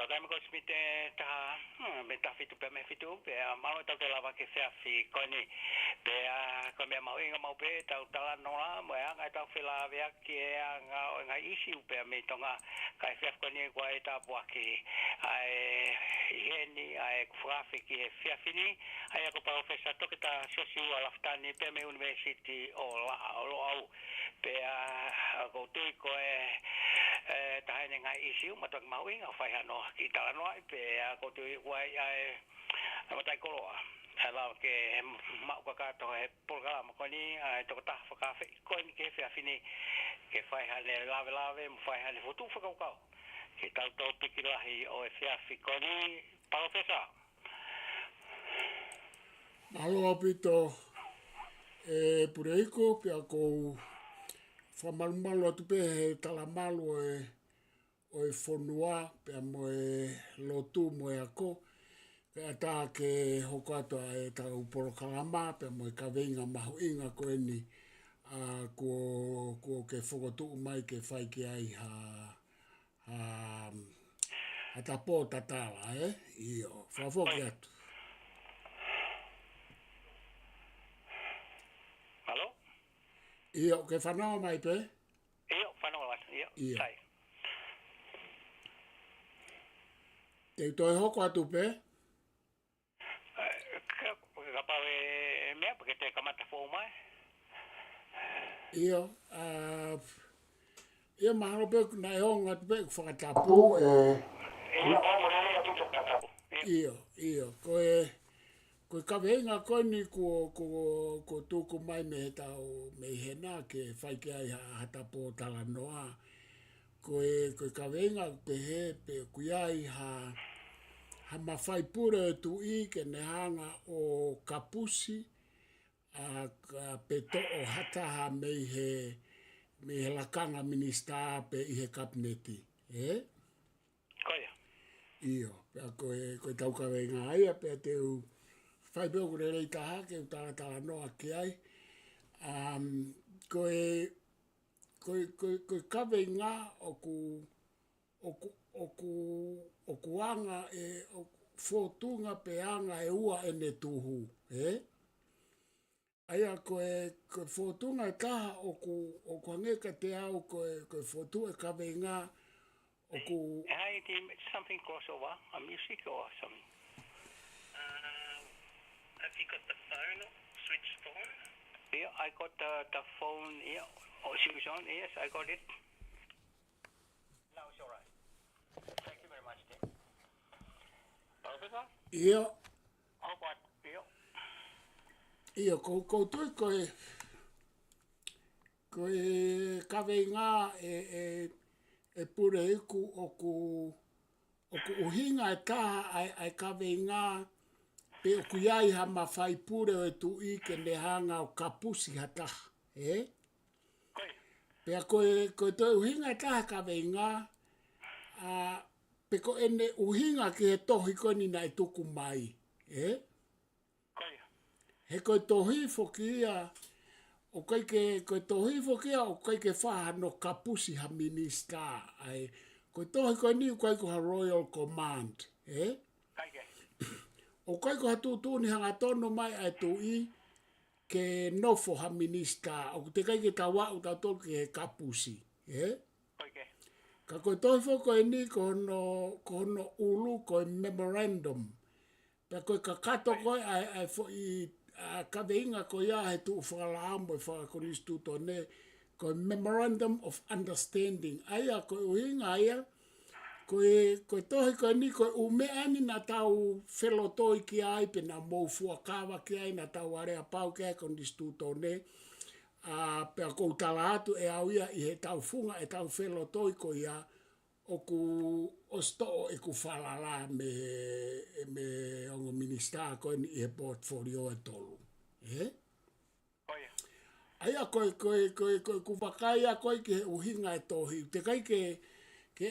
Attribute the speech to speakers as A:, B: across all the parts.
A: kai mo ko smite ta me ta fitu pe me fitu pe malo ta te lava ke fea fi koni pe ko me mau inga mau pe ta tala no la mo nga ta fila vea ki nga isi pe me tonga kai fea koni ko ta buaki ai heni ai frafi ki fea fini ai ko professor to ke ta sosu ala ftani pe me university o la o au pe ko tu ko ta hene nga isi ma to mau inga fai no ki tala no pe ko tu wai ai ma tai ko ala ke ma ko ka to e programa ko ni to ta fa ka fe ko ni ke fe afini ke fai hale lave mo fai hale fotu fa ka ke tal to pikila hi o fe afi ko ni professor
B: malo apito pureiko pe ko fa malo tu pe tala malo o fonua pe mo lotu mo ako pe ata ke hokato e ta upolo kalama pe mo ka venga mahu inga ko eni ko ke fogotu mai ke fai ke ai ha ta po tatala io fa foki atu
A: Hello?
B: Io ke whanau mai pe?
A: Io whanau
B: Io.
A: Sai.
B: Te toi hoko atu pe?
A: Ka pau mea, porque te kamata fō mai.
B: Io. Ia mahalo pe na e honga tu pe whakatapu
A: Io, morele atu tō katapu.
B: Io. Koe kawenga koe ni ko tuku mai me he tau me hena ke whai ke ai hatapo tala noa. Koe kawenga pe he pe kuiai ha mawhai pure tu I ke nehanga o kapusi pe to o hata ha me he lakanga minista pe I he kabineti.
A: Koia.
B: Io, pe koe tau kawenga aia pe teu fai pe kure rei taha ke utala noa ke ai. Koe kawenga o kuanga o fotunga pe anga e ua ene tuhu. Aia koe fotunga e taha o kuangeka te au koe fotu e kawenga o ku...
A: Hey, something crossover, a music or something?
C: Have you got the phone switched on?
A: Yeah, I got the phone here. Oh, switch on. Yes, I got it. Now it's all right. Thank you very much, Tim. Professor?
B: Ia.
A: How about you?
B: Ia, koutou koe kawenga e pure iku o ku uhinga e taha ai kawenga pe o ku iai ha mawhai pure o e tu I ke nehanga o kapusi hataha. Pea koe toi uhinga e taha kawenga pe ko ene uhinga ke he tohi koni na e tuku mai. He koe tohi foki ia o kai ke tohi foki ia o kai ke whaha no kapusi ha minista ai ko tohi ko ni ko ha Royal Command o kai ko hatu ni hanga tono mai ai tu I ke nofo ha minista o te kai ke tawa o ta to ke kapusi ka ko tohi fo ko ni ko no ulu ko memorandum pe ko ka kato ko ai fo I ka veinga ko ia he tu whakala ambo e whakakoristu tone ko memorandum of understanding aia ko uhinga aia ko tohi ko ni ko ume ani na tau whelotoi ki ai pe na mou fuakawa ki ai na tau area pau ki ai koristu tone pe a kou tala atu e au ia I he tau funga e tau whelotoi ko ia o ku ostoo e ku whalala me ongo minista ko ni I he portfolio e tolu. Aia koe ku whakaia koe ke uhinga e tohi. Te kai ke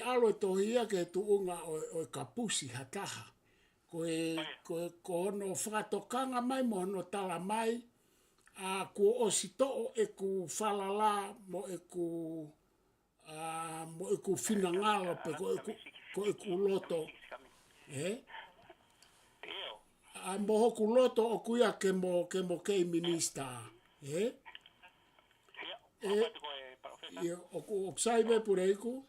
B: alo e tohi ia ke tu unga o e kapusi hataha. Koe hono whakatokanga mai mo hono tala mai. Ku osito e ku whalala mo e ku finangalo pe ko e ku loto A moho ku loto o kuia ke mo kei minista. O ku oksaive pureiku.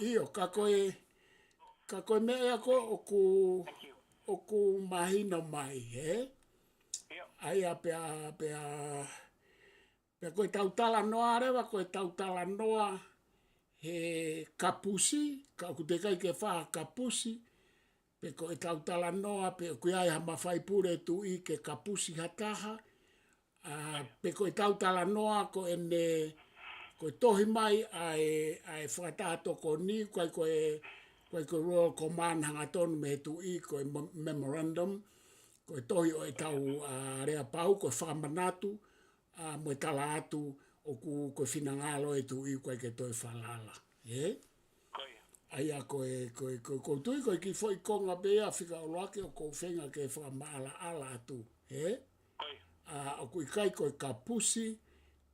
B: Io, ka koe mea ko o ku mahina mai, Aia pea koe tautala noa rewa, koe tautala noa he kapusi, ka ku te kai ke wha kapusi, pe koe tautala noa, pe koe ai ha mawhai pure tu I ke kapusi hataha, pe koe tautala noa ko ene koe tohi mai ai whakatato ko ni, koe Royal Command hangatonu me tu I, koe memorandum, koe tohi o e tau rea pau, koe whamanatu, mo e tala atu o koe whinangalo e tu I, koe ke toi whalala. Aia koe tui, koe ki foi konga bea, whika o loake o kou whenga ke whakamaala ala atu. O kui kai koe ka pusi,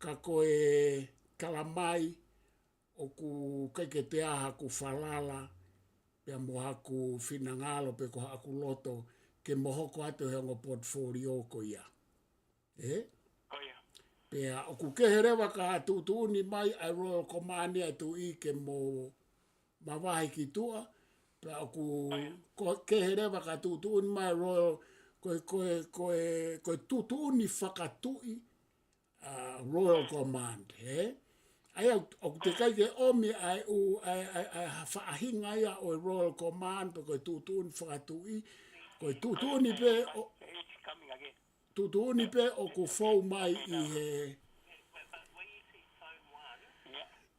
B: ka koe kalamai, o ku kai ke te aha ku whalala, pia mo haku whinangalo pe ko haku loto, ke mohoko atu he ngo portfolio ko ia. Pea o ku keherewa ka tuuni mai ai Royal Command ai tu I ke mo mawahi ki tua, pea o ku keherewa ka tuuni mai Royal koe tuuni whakatui Royal Command, Ai o te kai ke omi ai whaahinga ia o Royal Command pe koe tuuni whakatui, koe tutuuni pe o ku fau mai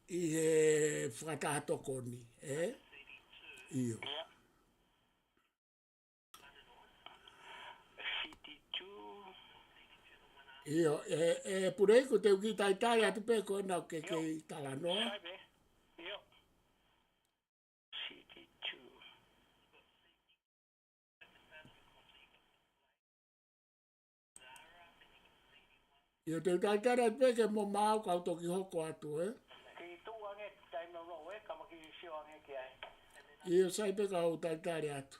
B: I he whakatokoni, Iyo. Iyo, purei ko te uki tai atu pe ko na ke tala noa. Iyo te tai atu pe ke mo mau kau toki hoko atu, Iyo sai pe kau tai atu.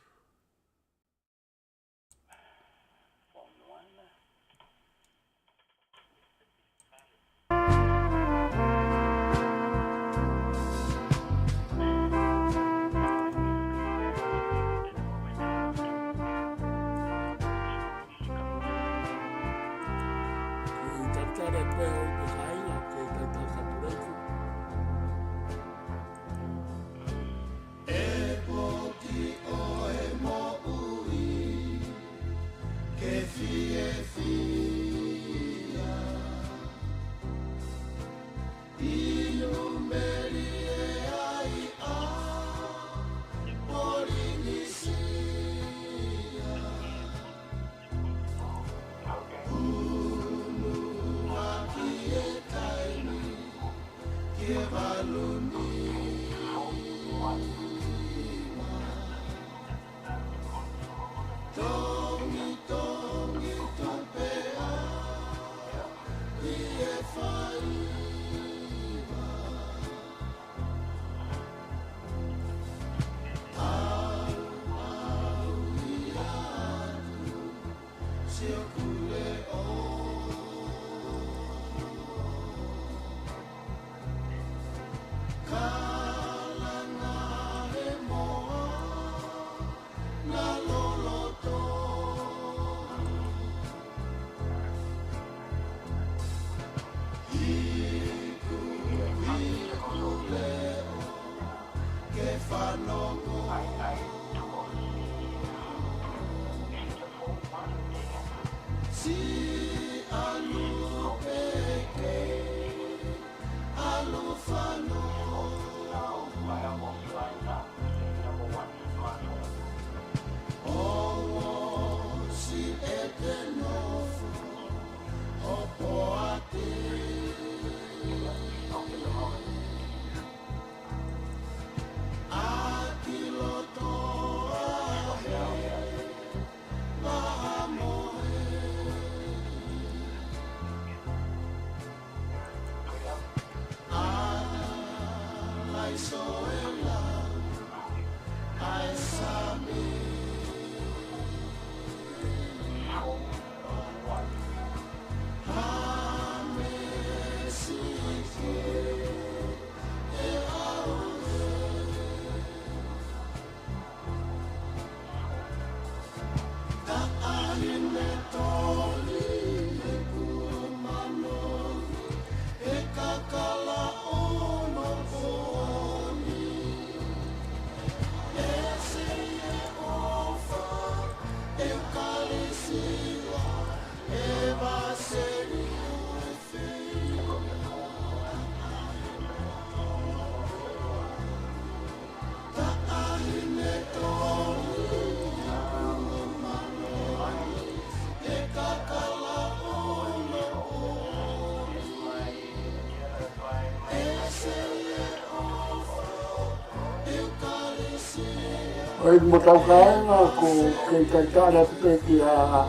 B: Oi mo tau kaenga ko kei taitara pe ki a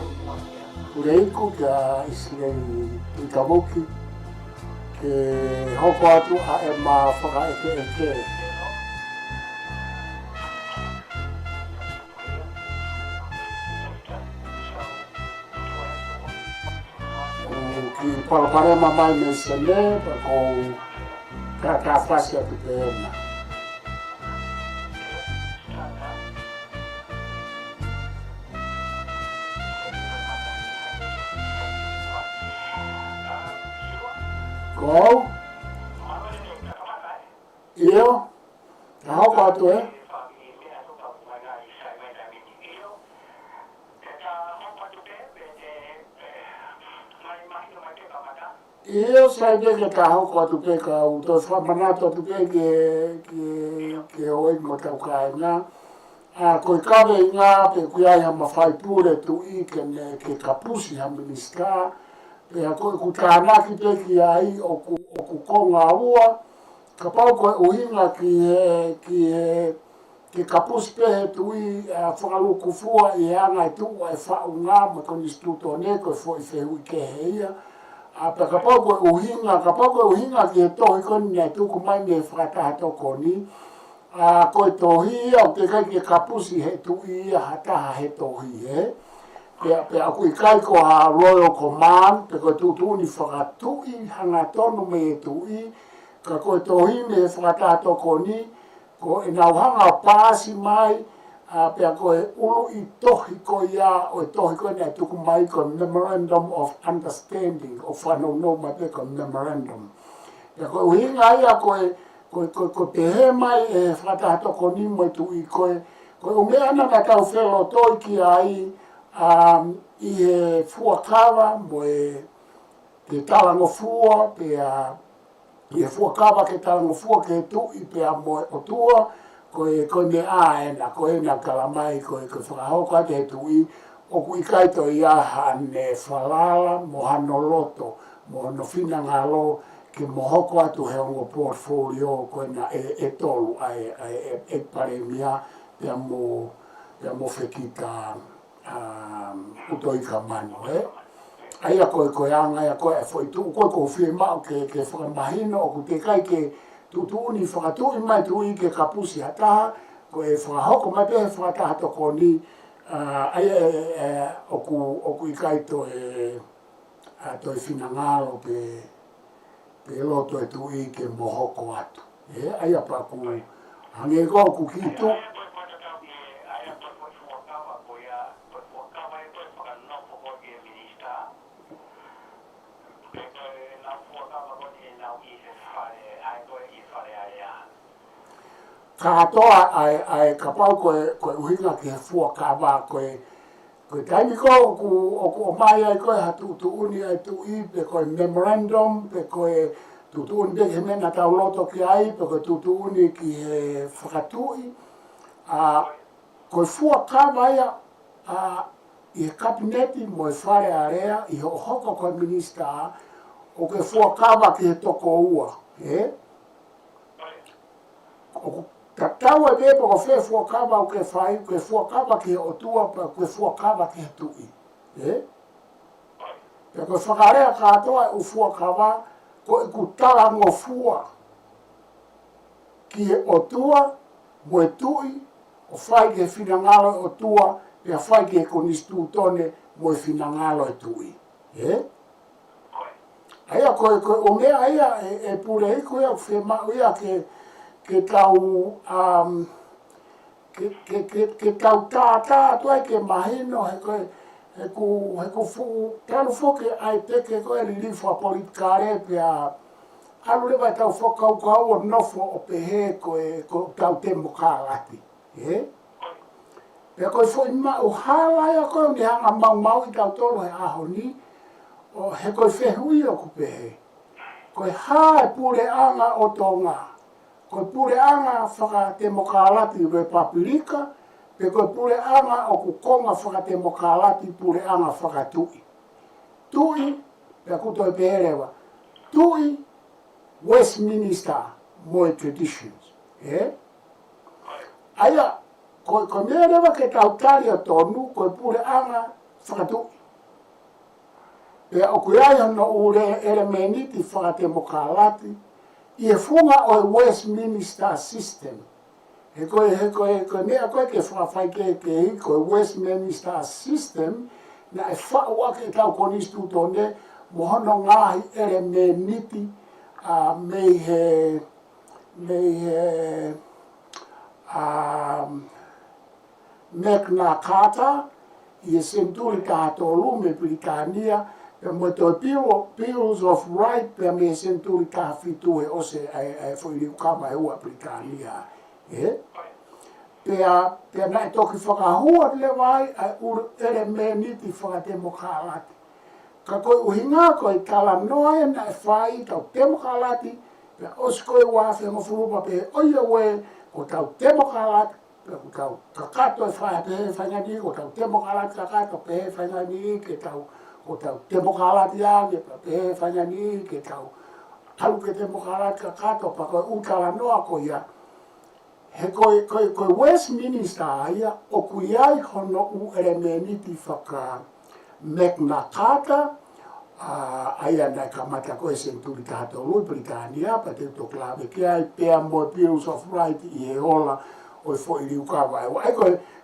B: ureiku ki a islei i kamuki ke hoko atu a e ma whaka eke. Ki paraparema mai me sene pa ko kaka whasi atu pe ena. Ko? Io? Hau katu e? Io sai che hau katu pe ka uto whamanato tu pe ke oi mo tau kaina. Ko kawe i ngā pe kuiai ha mawhai pure tu I ke kapusi ha ministra. Pe a koe ku tānaki pe ki ai o ku konga ua, ka pau koe uhinga ki kapusi pe he tui whakaluku fua I anga I tua e whau ngā ma koni stuto ne koe fo I whehui ke he ia. Pe ka pau koe uhinga ki he tohi koni nei tuku mai me whakataha toko ni. Koe tohi ia o te kai ki kapusi he tui ia hataha he tohi he. Pe aku I kai ko a Royal Command, pe koe tūtūni whakatui, hanga tonu me e tui, ka koe tohi me whakatato ko ni, ko e nau hanga pāsi mai, pe a koe ulu I tohi ko ia, o e tohi ko nei tuku mai ko Memorandum of Understanding, o whanau no mai pe ko Memorandum. Pe koe uhinga ia koe pehe mai e whakatato ko ni mo e tui koe umea na tau whelo toi ki ai, I he fuakawa mo e te talango fua, pe I he fuakawa ke talango fua ke tui pe a mo e o tua, koe me ena, koe na kalamai, koe whakahoka te tui, o kui kaito I aha ne whalala mo hanoloto, mo no whina ngalo ke mohoko atu he ongo portfolio, koe na e tolu e paremia, pe a mo whekita, utoi ka mano, Aia koe anga, aia koe e foi tu, koe ko whie mao ke whakamahino, o ku te kai ke tutuuni whakatui mai tui ke kapusi hataha, koe whakahoko mai pe whakataha toko ni, aia oku I kai toi whinangalo pe loto e tui ke mohoko atu. Aia pa ku hange ko ku kitu, ka atoa ai ka pau koe uhinga ki he fuakawa koe taimi ko o mai ai koe ha tutuuni ai tui pe koe memorandum pe koe tutuuni pe he mena tau loto ki ai pe koe tutuuni ki he whakatui koe fuakawa ia I he kabineti mo e whare area I ho hoko koe minista o koe fuakawa ki he toko ua ka tau e pepe ko whea fuakawa o ke whai, koe fuakawa ki he otua, koe fuakawa ki he tui. Pe koe whakarea katoa o fuakawa, koe ku talango fua ki he otua, mo e tui, o whai ki he whinangalo e otua, pe a whai ki he konistu tone, mo e whinangalo e tui. Aia koe o mea aia e pure hiku ia, whea mau ia ke tau ke tau tātā tuai ke mahino he ku fu tanu foke ai peke koe rilifu a politikare pe a alu lewa tau whakau kau o nofo o pehe koe tau temo kālati. Pea koe fo ima o hālaia koe ni hanga mau I tau tolo he aho ni o he koe whehui o ku pehe. Koe hā e pure anga o tonga. Koe pure anga whakatemokalati Republika, pe koe pure anga o ku konga whakatemokalati pure anga whakatui. Tui, pe kuto e peherewa, tui Westminster moe traditions. Aia, ko mea rewa ke tau tari o tonu, ko pure anga whakatu. Pea o kuiai hono ure ere meniti whakatemokalati, i e funga o Westminster System. He koe mea koe ke whakawhai ke hi koe Westminster System, na e whaua ke tau konistu tone, mohono ngahi ere meniti, mei he Magna Carta, i e senturi tātolu me Britania, pe mo toi Bills of Right, pe me senturi tāwhitu e ose e whairiu kama e ua Britania. Pea na e toki whakahua le vai, ere meniti whakademokalati. Ka koe uhinga koe tala noe na e whai tau demokalati, pea os koe wawhi ngofurupa pe oia we o tau demokalati, pea o tau kakato e whai pehe whaingani, o tau demokalati kakato pehe whaingani, ke tau o tau demokalati ane pehe whaingani, ke tau tau ke demokalati kakato, pa koe utala noa koe ia. He koe Westminster aia, o kuiai hono u ere meniti whaka Magna Carta, aia nai kamata koe senturi tātou Britania, pa te to klawe ke ai pea mo Bills of Right i e ola o i whoiriu kawai. Ai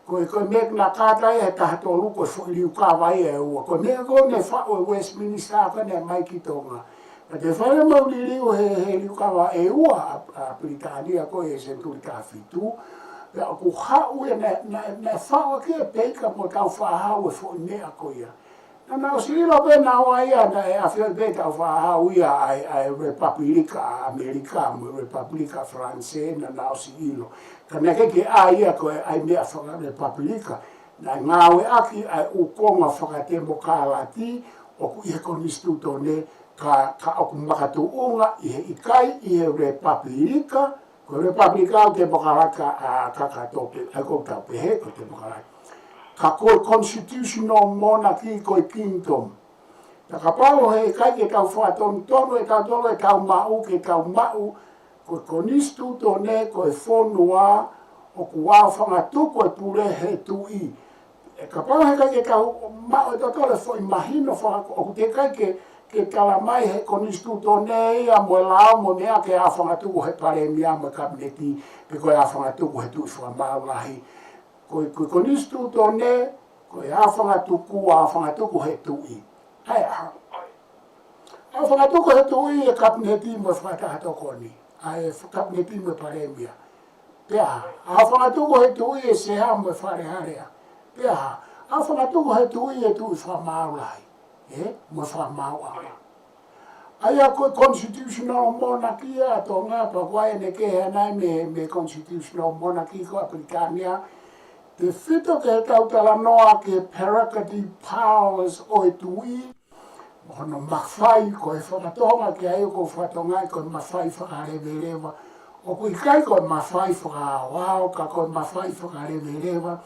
B: koe Magna Carta e tātou luko i whoiriu kawai e ua. Koe mea koe ne whao Westminster ka ne mai ki tonga. Pa te whaia mauri riu he riu kawa e ua a Britania koe e senturi tāwhitu. Pea o ku hau e ne whao ke e peika mo tau whahau e whoi mea koe ia. Na o silo pe na o ia na e afio pe tau whahau ia ai Republika Amerika, mo Republika France na o silo. Ka neke ke a ia koe ai mea whaka Republika. Na ngawe aki ai ukonga whakatemokalati o ku ihe konistu tone ka oku makatuunga i he ikai i he Republika. Ko Republika o te mokalaka a kakatope, ai kou tau pehe ko te mokalaka. Ka koe constitutional monarchy koe kingdom. Ta ka pao he kai ke tau whaatonu tonu e tau tonu e tau mau ke tau mau koe konistu tone koe whonua o ku wao whangatu koe pure he tui. E ka pao he kai ke tau mau e tau tole fo i mahino whangako o ku te kai ke tala mai he konistu tone ia mo lao mo mea ke a whangatu he pare mia mo kabineti pe koe a whangatu he tui whamau lahi. Koe konistu tone, koe a whangatuku he tui. Hai aha. A whangatuku he tui e kabineti mo whakatahato koni. Ai kabineti mo paremia. Pea, a whangatuku he tui e seha mo whareharea. Pea, a whangatuku he tui e tui whamau lai. Mo whamau awa. Aia koe constitutional monarchy a tonga pa koe ne ke hanai me constitutional monarchy ko a Britania. Te whito ke tau tala noa ke prerogative powers o e tui, hono mawhai ko e whakatonga ke ai ko whakatonga ko e mawhai whakarewerewa, o ko i kai ko e mawhai whakawao, ka ko e mawhai whakarewerewa,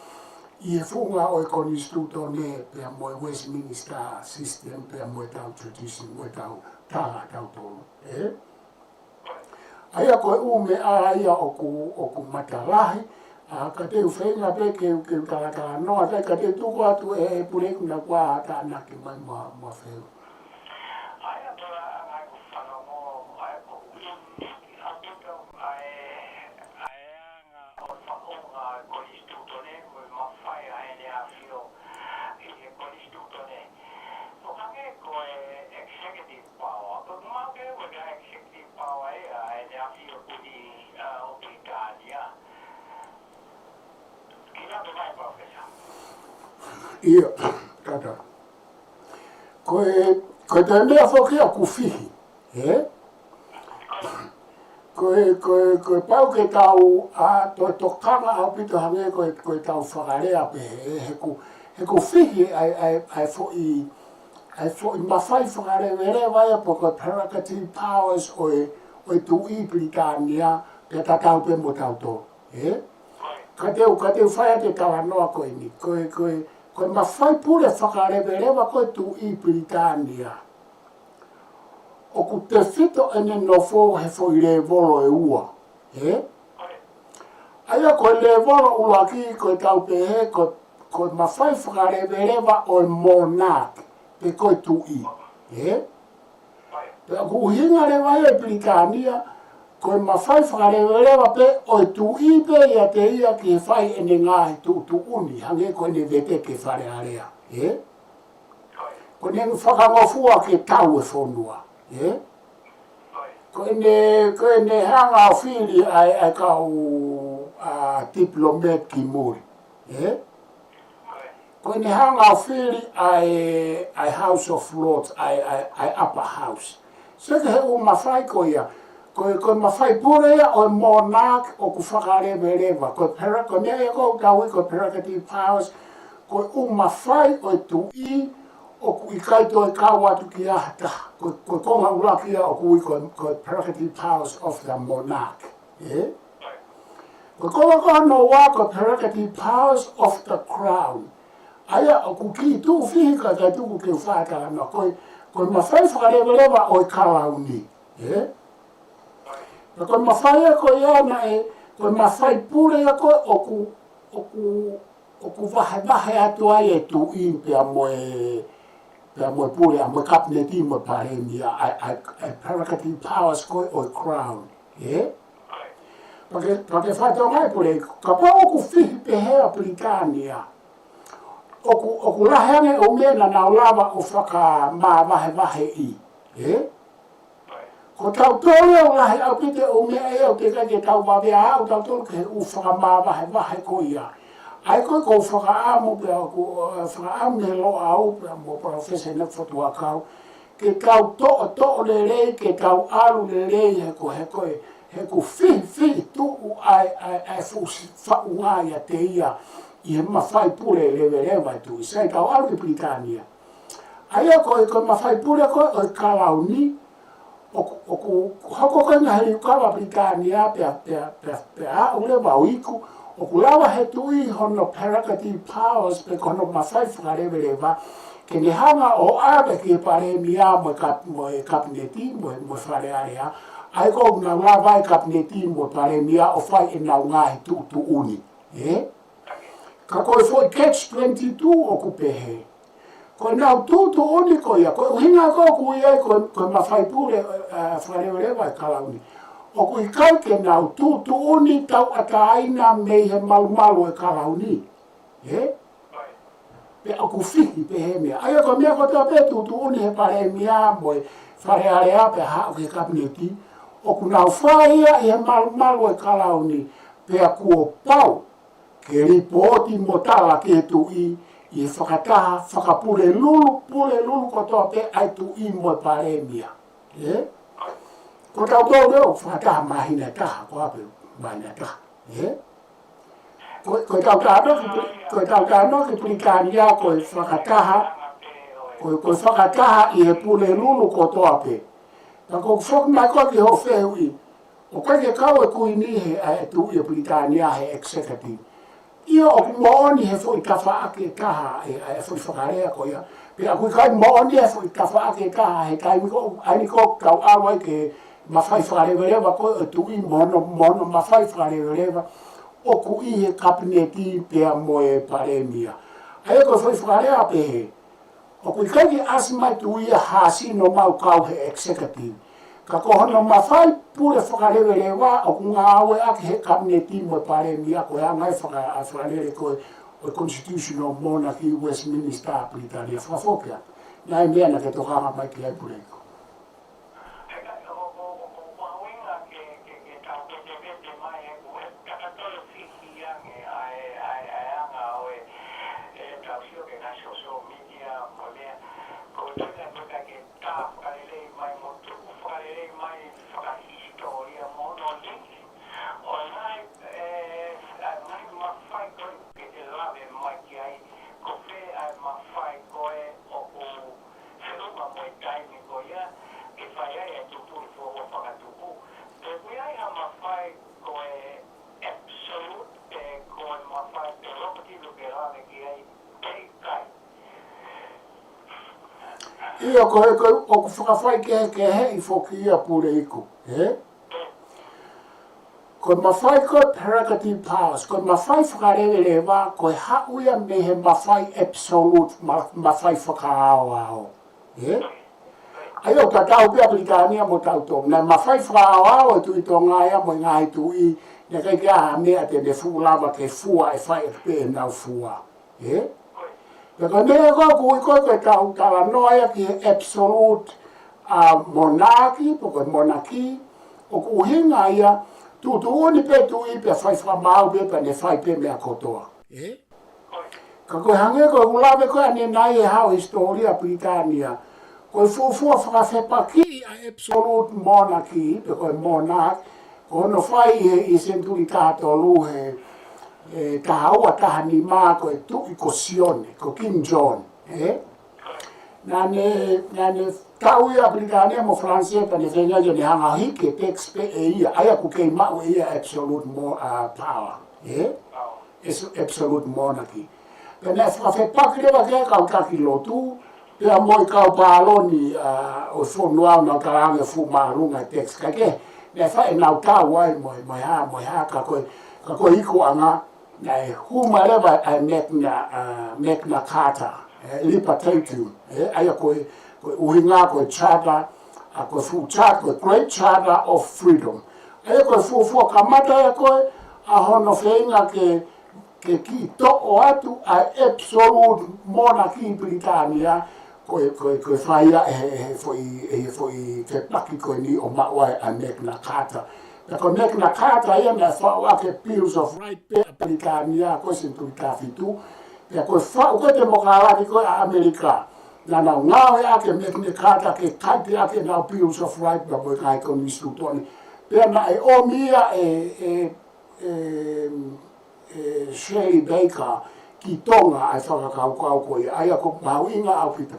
B: i e whunga o e konistu tone pia mo e Westminster System, pia mo e tau tradition, mo e tau taha tau tonu. Aia ko e ume a ia o ku matalahi, ka te uwhenga pe ke ukalaka noa, ka te tuku atu e pureku na kua ata anake mai ma wheu.
A: Aia tora ngai ko whanamo, aia ko aputa ai anga o whaonga koristu tone, ko mawhai ai ne a whio i e koristu tone. Ko kange ko e executive power, ko mau ke o ka executive power e ai ne a whio kuni o Britania.
B: Ia, tata. Koe te mea whoki a kuwhihi, Koe pau ke tau a to kanga a pito hange koe tau whakarea pe he ku whihi ai fo i mawhai whakare werewa po koe prerogative powers o e tui Britania pe tatau pe mo tau tō, Ka teu whaia te tawa noa koe ni, koe mawhai pure whakarewerewa koe tu i Britania. O ku te whito ene no fō he fo i re volo e ua. Aia ko le volo ulaki ko tau pehe ko mawhai whakarewerewa o Monarch pe ko tui. Pe aku uhinga rewa e Britania ko mawhai whakarewerewa pe o tui pe ia te ia ki whai ene ngahi tu uni. Hange ko ne vete ke whare area. Ko ne whakangofua ke tau e whonua. Ko ne hanga o whiri ai kau diplomat ki muri. Ko ne hanga o whiri ai House of Lords, ai Upper House. Seke he o mawhai ko ia. Ko mawhai pure ia o Monarch o ku whakarewerewa. Ko mea ia ko taui ko prerogative powers. Ko o mawhai o tui o ku ikai to e kawa tu ki ahata. Ko konga ulaki ia o ku ko prerogative powers of the Monarch. Ko konga koha no wā ko prerogative powers of the Crown. Aia o ku ki tu whihika kai tuku ke whātara no. Ko mawhai whakarewerewa o i kalauni. Ko mawhai ko ia na ko mawhai pure ia ko o ku wahe atu ai e tu i pia moe pure a moe kapneti moe paremi ai prerogative powers ko o i Crown. Pake whātua ngai pure, ka pa o ku whihi pehea Britania. O ku lahange o mena na o lava o whaka mā wahe i. Ko tau tole o lahi au pite o mea e o te kake tau wawea au tau tole ke u whaka mā wahe ko ia. Ai koe ko whaka amu pia whaka amu he lo au pia mo professor na whatua kau. Ke tau to'o le rei, ke tau alu le rei he ko whihi tuku ai whaunga ia te ia. I he mawhai pure lewa e tu. Sai tau alu ki Britania. Aia koe mawhai pure koe o i kalauni. O ku hoko kanga hei ukawa Britania pia ule wauiku. O ku lawa he tui hono prerogative powers pe kono mawhai whakarewerewa. Ke ne hanga o awe ki paremia mo kapineti mo whare area. Ai ko na lawa e kapineti mo paremia o whai e nau ngahi tu uni. Ka koe foi catch 22 o ku pehe. Ko nau tu uni ko ia, ko hinga ko ku ia ko mawhai pure wharewerewa e kalauni. O ku ikai ke nau tu uni tau ataaina mei he malu e kalauni. Pe o ku whihi pehe mea. Aia ko mea ko te ape tu uni he paremia mo e wharearea pe hao ke kabineti. O ku nau whaia i he malu e kalauni. Pe a ku o pau. Ke ripoti mo tala ke tu i whakataha, whakapure lulu ko toa pe ai tu i mo paremia. Ko tau tau reo, whakataha mahina taha, ko ape mahina taha. Ko tau tano ki Britania, ko whakataha i he pule lulu ko toa pe. Ta ko whakmai ko ki ho whehu i. O koe ke kau e kui ni he tu i Britania he executive. Ia o mooni he fo i kafa ake kaha e fo i whakarea ko ia. Pea kui kai mooni he fo i kafa ake kaha he kai miko aini ko kau awai ke mawhai whakarewerewa ko e tui mono mawhai whakarewerewa o ku i he kabineti pea moe paremia. Aia ko fo i whakarea pehe. O kui kai ki asmai tui a hasi no mau kau he executive. Ka kohono mawhai pure whakarewerewa o ku ngā aue ake he kabineti mo paremia ko hea ngai whakarere ko o constitutional monarchy Westminster Britania whakawhokea. Nai mea na ke tokanga mai ki hai pureko. Ia ko o ku whakawhai ke he i whoki ia pure iku. Ko Ko mawhai ko prerogative powers, ko mawhai whakarewe lewa, ko hauia me he mawhai absolute, mawhai whakaao. Ai o ka tau pia Britania mo tau tō. Nā mawhai whakaao e tui tō ngāia mo ngāi tui, ne kai kia mea te me fūlawa ke fua e whai e pe e nau fua. Ka mea ko kui tau tala noia ki he absolute monarchy, po koe monarchy, o ku uhinga ia, tu uni pe tui pe whai whamau pe ne whai pe mea kotoa. Ka koe hange koe ulawe koe ane nai e hao historia Britania, koe fufua whakawhepaki a absolute monarchy, pe koe monarch, ko hono whai i senturi tātolu he tahaua taha ni mā koe tui ko Sione, ko King John. Nane tau ia Britania mo Fransia pa ne whenga ia ni hanga hike text pe e ia, aia ku kei mau e ia absolute power. Absolute monarchy. Pene whakawhepaki lewa kea kau taki lotu, pea moi kau pāloni o whonuau nau tarange fu marunga text. Ka ke, ne whae nau tau wai moi ha, ka koe iko anga, nei huma lewa Magna Carta, Libertatum, aia koe uhinga koe charter, koe fu charter, koe Great Charter of Freedom. Aia koe fu kamata e koe, a hono whenga ke ki to'o atu a absolute monarchy Britania, koe whaia foi te paki koe ni o mawai a Magna Carta. Ko Magna Carta ia na whao ke Bills of Rights pe a Britania, koe senturi tāwhitu, pia koe whao koe te mokalaki koe a Amerika. Na nau ngāwe ake Magna Carta ke kaiti ake nau Bills of Rights, pa koe kai koe nisu toni. Pia na e omia Shirley Baker ki tonga ai whakakaukau koe, aia ko mauinga au pita.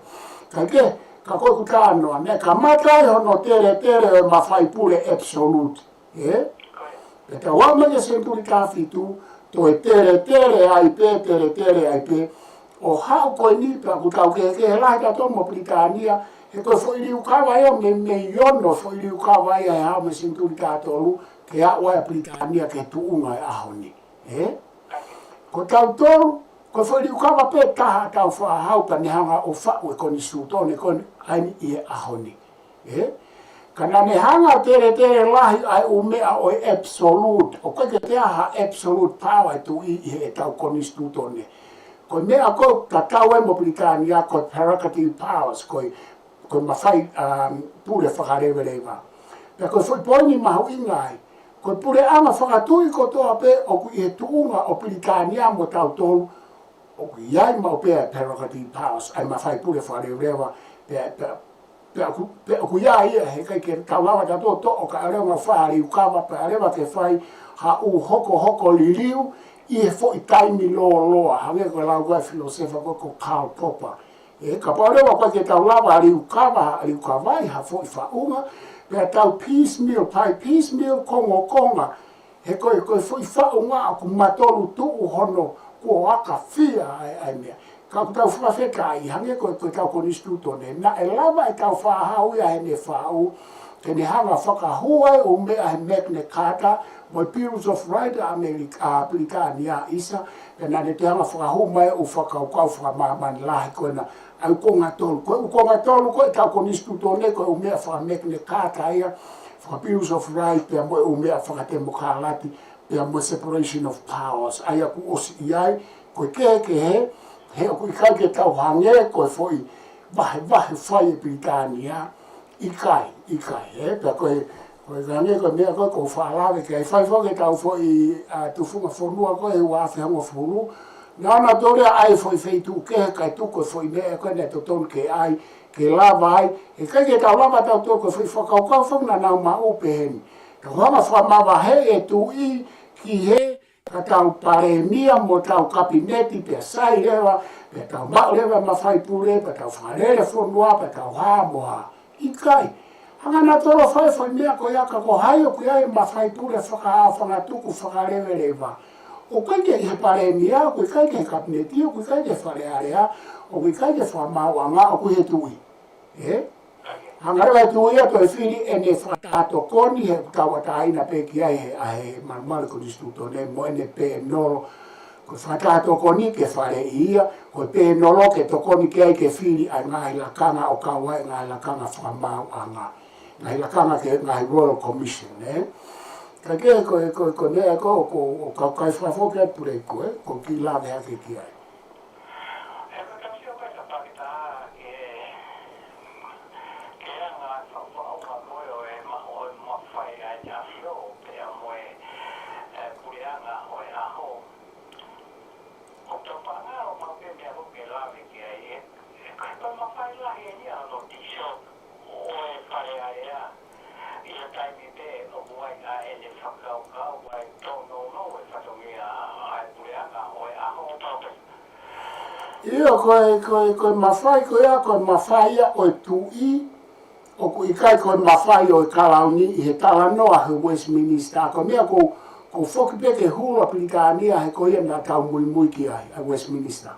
B: Ka ke, ka koe ku tānoa, ne ka matai hono tere e mawhai pure absolute. E ka wamanga senturi tāwhitu, to e tere ai pe, o hao koe nipa ku tau ke he laita tomo Britania, he koe fo ili ukawa eo me yono fo ili ukawa ea e hao me senturi tātolu, ke awa Britania ke tuunga e ahoni. Ko tau tolu, ko fo ili ukawa pe taha tau whaahau pa ne hanga o whau e koni sūtone koni aini i e ahoni. Kana ne hanga tere lahi ai umea o absolute, o koe ke te aha absolute power tu i he tau koni sūtone. Ko mea ko ka tau e mo Britania ko prerogative powers, ko mawhai pure whakarewerewa. Pea ko foi poini mahu ingai, ko pure anga whakatui ko toa pe o ku i he tuunga o Britania mo tau tolu, o ku iai mau pea prerogative powers, ai mawhai pure whakarewerewa, pea ku iai ia he kai ke kaulawa tato to o ka arewa whahari ukawa pe arewa ke whai ha u hoko liliu, i he fo i taimi loa, hange koe lau koe filosefa koe ko Karl Popper. Ka paurewa koe ke tau lawa ari ukawai, ha fo i whaunga, pea tau piecemeal konga, he koe fo i whaunga aku matolu tuu hono kua waka whia ai mea. Ka tau whawheka i hange koe tau konistu tone, na e lava e tau whahau ia he ne whau, ke ne hanga whakahuai o mea he Magna Carta, mo Bills of Rights Britania isa, e nane te hanga whakahu mai o whakaukau whakamamani lahi koe na au konga tolu. Koe ukonga tolu koe tau konistu tone koe o mea whaka Magna Carta ia, whaka Bills of Rights, pia mo o mea whakatemokalati, pia mo separation of powers. Aia ku osi iai, koe ke he o kui kai ke tau hange, koe foi vahe whai e Britania, ikai, pia koe gange ko mea ko whaalawe ke whai whoke tau foi tufunga whonua ko e wafe hango whonu. Nana tore ai foi feitu ke kai tuko foi mea ko ne to ton ke ai ke lava ai e kai ke tau lava tau toko foi whakaukau whona nau ma upeheni. Ka whanga whamawa he e tu i ki he ka tau paremia mo tau kabineti pe sai lewa, pe tau mau lewa mawhai pure, pe tau whanere whonua, pe tau hamoha. Ikai. Hanga na toro whai mea ko iaka ko haio ki ai mawhai pure whakaha whangatuku whakarewerewa. O kai ke he paremia, o kai ke kabineti, o kai ke wharearea, o kai ke whamauanga, o kui he tui. Hanga vai tu ia to fili ene fatato koni he kawata ina pe ki ai mal ko distuto ne mo ene pe no ko fatato koni ke fare ia ko pe no lo ke to koni ke ai ke fili ai ngai la kanga o kawa ngai la kanga fama anga ngai la kanga ke ngai royal commission ne ka ke ko ne ko ka fa fo ke pure ko ki la ve ake ki ai Io ko mafai ko ia ko mafai o tui o ko ikai ko mafai o kalauni I he tala noa he Westminster ko mea ko foki peke hulu aplikania he ko ia na tau mui ki ai a Westminster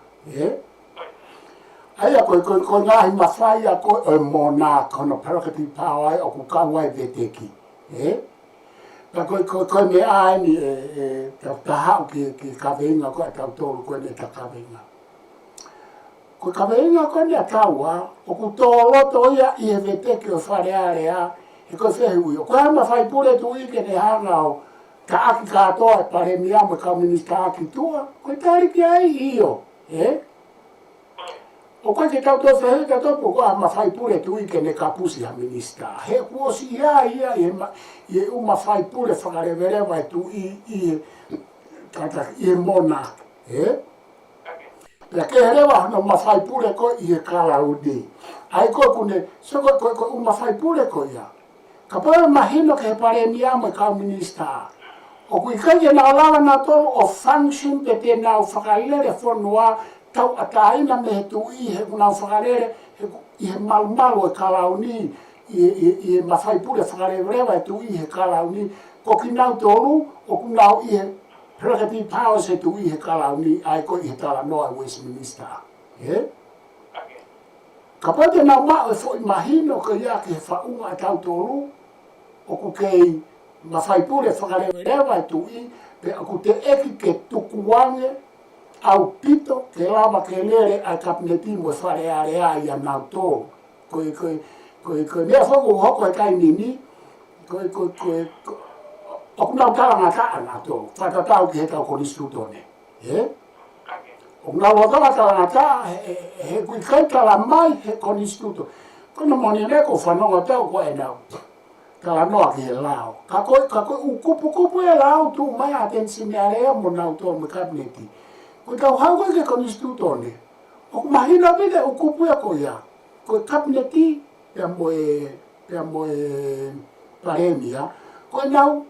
B: Aia ko ngahi mafai ko o mona kono parakati pawai o ku kawai veteki ka ko me ai ni ta hau ki kavenga ko ta tolu ko ne ta kavenga ko kavenga ko ne tawa o ku tolo to ia I veteki o fare area e ko fe hui ko mafai pure tu I ke ne hanga o ka aki ka to pare mi amo ka ministra aki tua ko tari ki ai io O koe ke tau tō whahei ka topo ko a mawhai pure tui ke ne kapusi ha minista. He kuosi ia I mawhai pure whakarewerewa e tu I mona. Pea ke herewa hana mawhai pure ko I he kalaudi. Ai koe kune, so koe mawhai pure ko ia. Ka pare mahino ke he pare miamo e kau minista. O kui kai ke na olawa na tolo o function pe te nau whakalere whanua tau ataina me he tui he kuna whakarere I he malu e kalauni I he mawhai pure whakarewerewa e tui he kalauni ko ki nau tolu o kunau I he prerogative powers he tui he kalauni ai ko I he tala noa Westminster ka pate na mao e fo I mahino ka ia ki he whaunga e tau tolu o ku kei mawhai pure whakarewerewa e tui pe aku te eki ke tukuange au pito ke lama ke lere a kapneti mo fare area ia nau tō. Koe mea whaku hoko e kai nini, koe oku nau tala ngā taa nā tō, whatatau ki he tau koristu tōne. Oku nau watala tala ngā taa, he kui kai tala mai he koristu tō. Kono moni neko whanonga tau koe nau, tala noa ki he lao. Ka koe ukupu e lao tū mai atensi mea rea mo nau tō me kapneti. Ko tau hau koe ke konistu tōne. O mahina pide o kupu ya ko ia. Ko kabineti pia moe paremia. Ko nau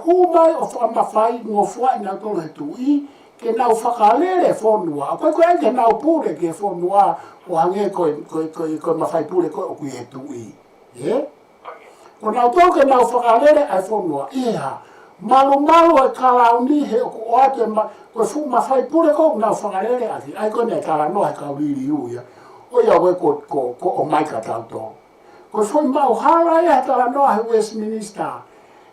B: humai o whamawhai ngofua I nau tolo he tui. Ke nau whakalere whonua. Koe enge nau pure ke whonua o hange koe mawhai pure koe o kui he tui. Ko nau tolo ke nau whakalere ai whonua. Iha. Malu e kalauni he o ate ko fu mawhai pure ko nau whakarere ati. Ai ko ne tala noa he kauriri uia. O ia we ko o maika tau tō. Ko fu mau hala ia tala noa he Westminster.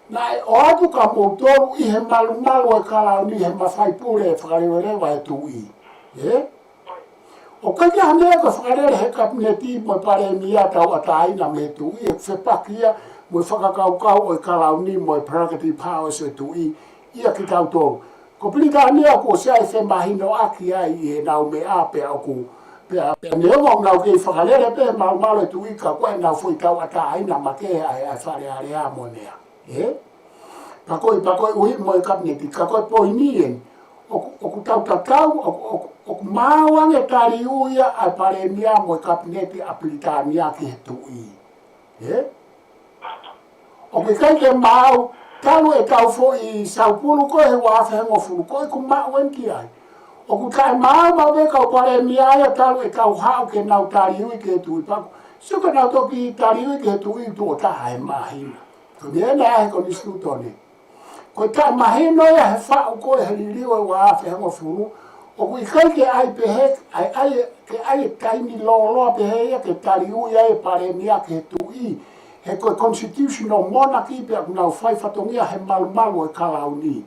B: Na o atu ka moutoru I he malu e kalauni he mawhai pure e whakarewerewa e tui. O kai hanea ko whakarere he kabineti mo pare mia tau ataina me tui. E whepakia mo whakakaukau o kalauni mo prerogative powers e tui. Ia ki tau tōru. Ko Britania ko sai fe mahino aki ai e nau me ape au ku pe ne mo nau ke whakalere pe malu tu I ka koe nau fui tau ata aina make ai whare area mo nea. Pa koe ui mo I kabineti, ka koe poi nien. O ku tau o ku maawange tari uia ai pare mia mo I kabineti a Britania ki he tui. O ke kai ke mau Talo e tau fo I saupulu ko he wafe hengo fulu ko ku mau enki ai. O ku kai mau me kau pare miaia talo e tau hau ke nau tari ui ke tui paku. Suka nau toki tari ui ke tui tu o taha e mahina. Ko niena he ko nisku tone. Ko tai mahino ia he whau ko he liriu e wafe hengo fulu. o kui kai ke ai pehe ai kai ni lo pehe ke tali ui ai pare mia ke tu I he koe constitutional monarchy pe aku nau whai whatongia he malu e kalauni.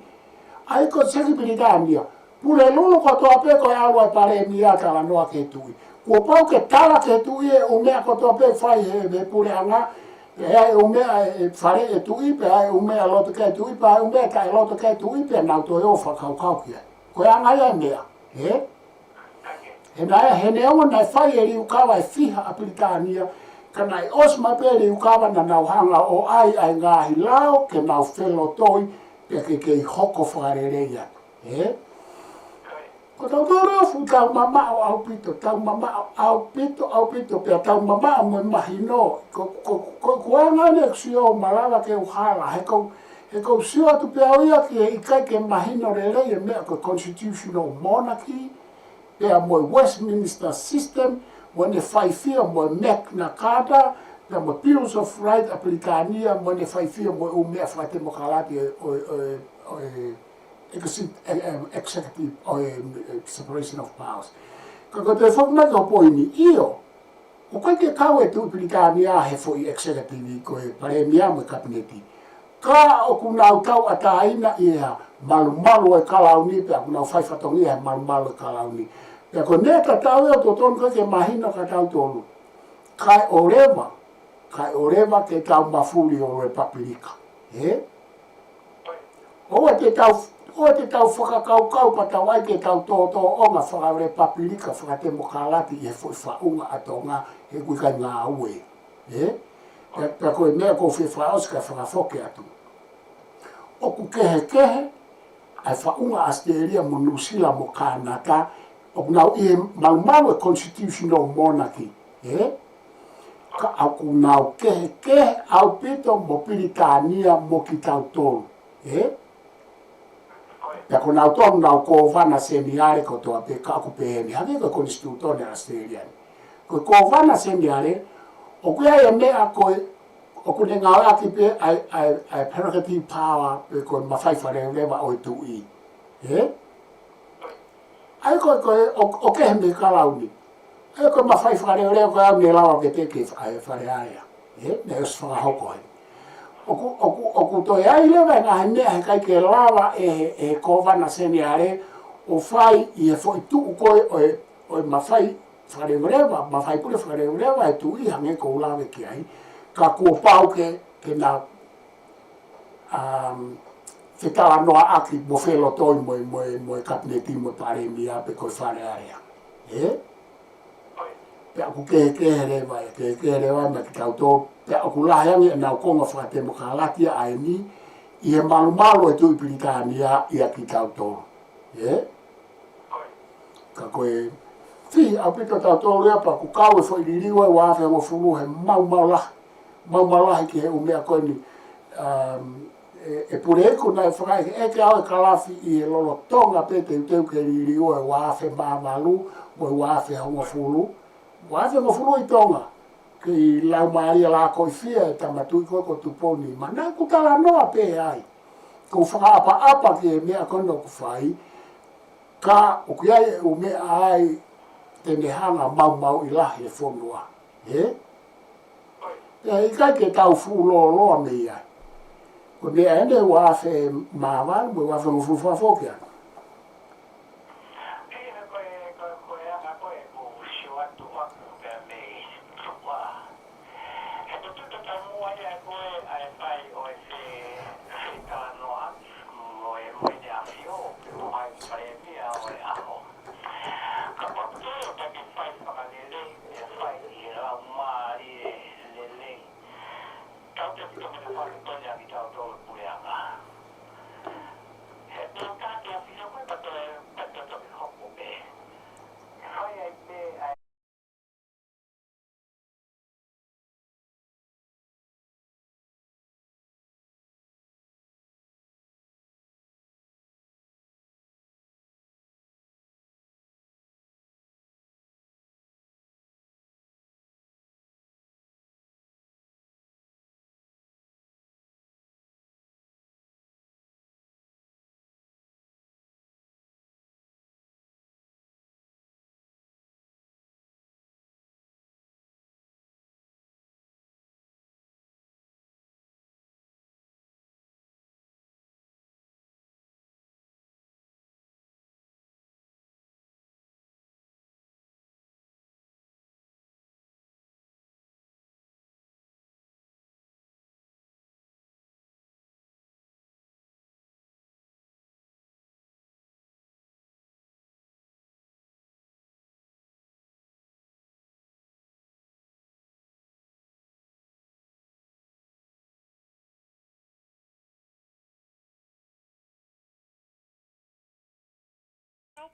B: Ai ko seki Britania, pule lulu ko toa pe koe alua pare mia kala noa ke tui. Kua pau ke tala ke tui e o mea ko toa pe whai he pule anga, e ai o mea e whare e tui pe ai o mea loto ke tui pe ai o mea kai loto ke tui pe nau toi o whakau kia. Koe anga ia mea, he? He nai he neonga nai whai e riu kawa e whiha a Britania, ka nai osma pe riu kawa na nau hanga o ai ngahi lao ke nau whelo toi pe ke hoko wharereia. He? Ko tau tōreo fu tau mama au pito, tau mama au pito, pe tau mama mo mahi no. Ko anga ne sio malawa ke uhala, he kou sio atu pe au ia ki e ikai ke mahi no releia mea ko constitutional monarchy, pea mo Westminster system, mo ne whaifia mo Magna Carta, pea mo Bills of Rights Aplikania, mo ne whaifia mo umea whatemokalati o executive separation of powers. Kako te whakmai ka poini, iyo, o kai ke kau e tu Britania he foi executive ko e paremia mo kabineti. Ka o kunau tau ataina ia malu e kalauni pe aku nau whai whatongi he malu e kalauni. Pe ko neta tau e to ton ke mahina ka tau tonu. Kai o reva ke tau mafuli o Republika. O te tau whakakau pa tau ai ke tau tō o ngā whaka Republika, whaka demokalati i he fwoi whaunga atonga he kui kai ngā ue. Pea koe mea ko whi whaoska whakawhoke atu. O ku kehe, ai whaunga Australia mo New Zealand mo Kanata, o nau i he maumau e constitutional monarchy. Ka au ku nau kehe au pito mo Britania mo ki tau tolu. Pea ko nau tonu nau ko vana seniare ko toa pe ka aku pehemi. Hake ko constitutone Australian. Ko vana seniare, o kuia e mea koe, o kune ngau aki pe ai prerogative power pe koe mawhai wharewa o tu I. Ai koe o kehe me kalauni. Ai koe mawhai wharewa koe au ne lawa ke teke wharearea. Ne os whakahoko hei. O ku toi ai lewa ngā he mea he kai ke lawa e kovana seniare o whai I he fwoi tuu koe o e mawhai wharewa, mawhai pule wharewa e tu I hange ko lawe ki ai. Ka kua pau ke nā whetala noa aki mo whelo toi mo e kabineti mo paremia pe koe wharearea. Pea ku kehe rewa me ki tau tō, pea ku lahiangi e nau konga whakatemokalatia ai ni, I he malu e tui Britania ia ki tau tō. Ka koe, au pito tau tō rea pa ku kau e whoi ririwa e wawhia mo fulu he maumalahi ki he umea koe ni, e pure eku nai whakai ke eke au e kalafi I he lolo tonga pe te uteu ke ririwa e wawhia mamalu, mo e wawhia honga fulu. Wawhia mo fulu I tonga, ki lau maria la koi fia e tamatui koe ko tuponi, ma nā ku tala noa pe ai. Ko whakaapa ki e mea kono ku whai, ka o ki ai e o mea ai tene hanga mau I lahi e whonua. I kai ke tau fulo loa me ai. Ko mea ene wawhia mawal, mo wawhia mo fulu whawhokia.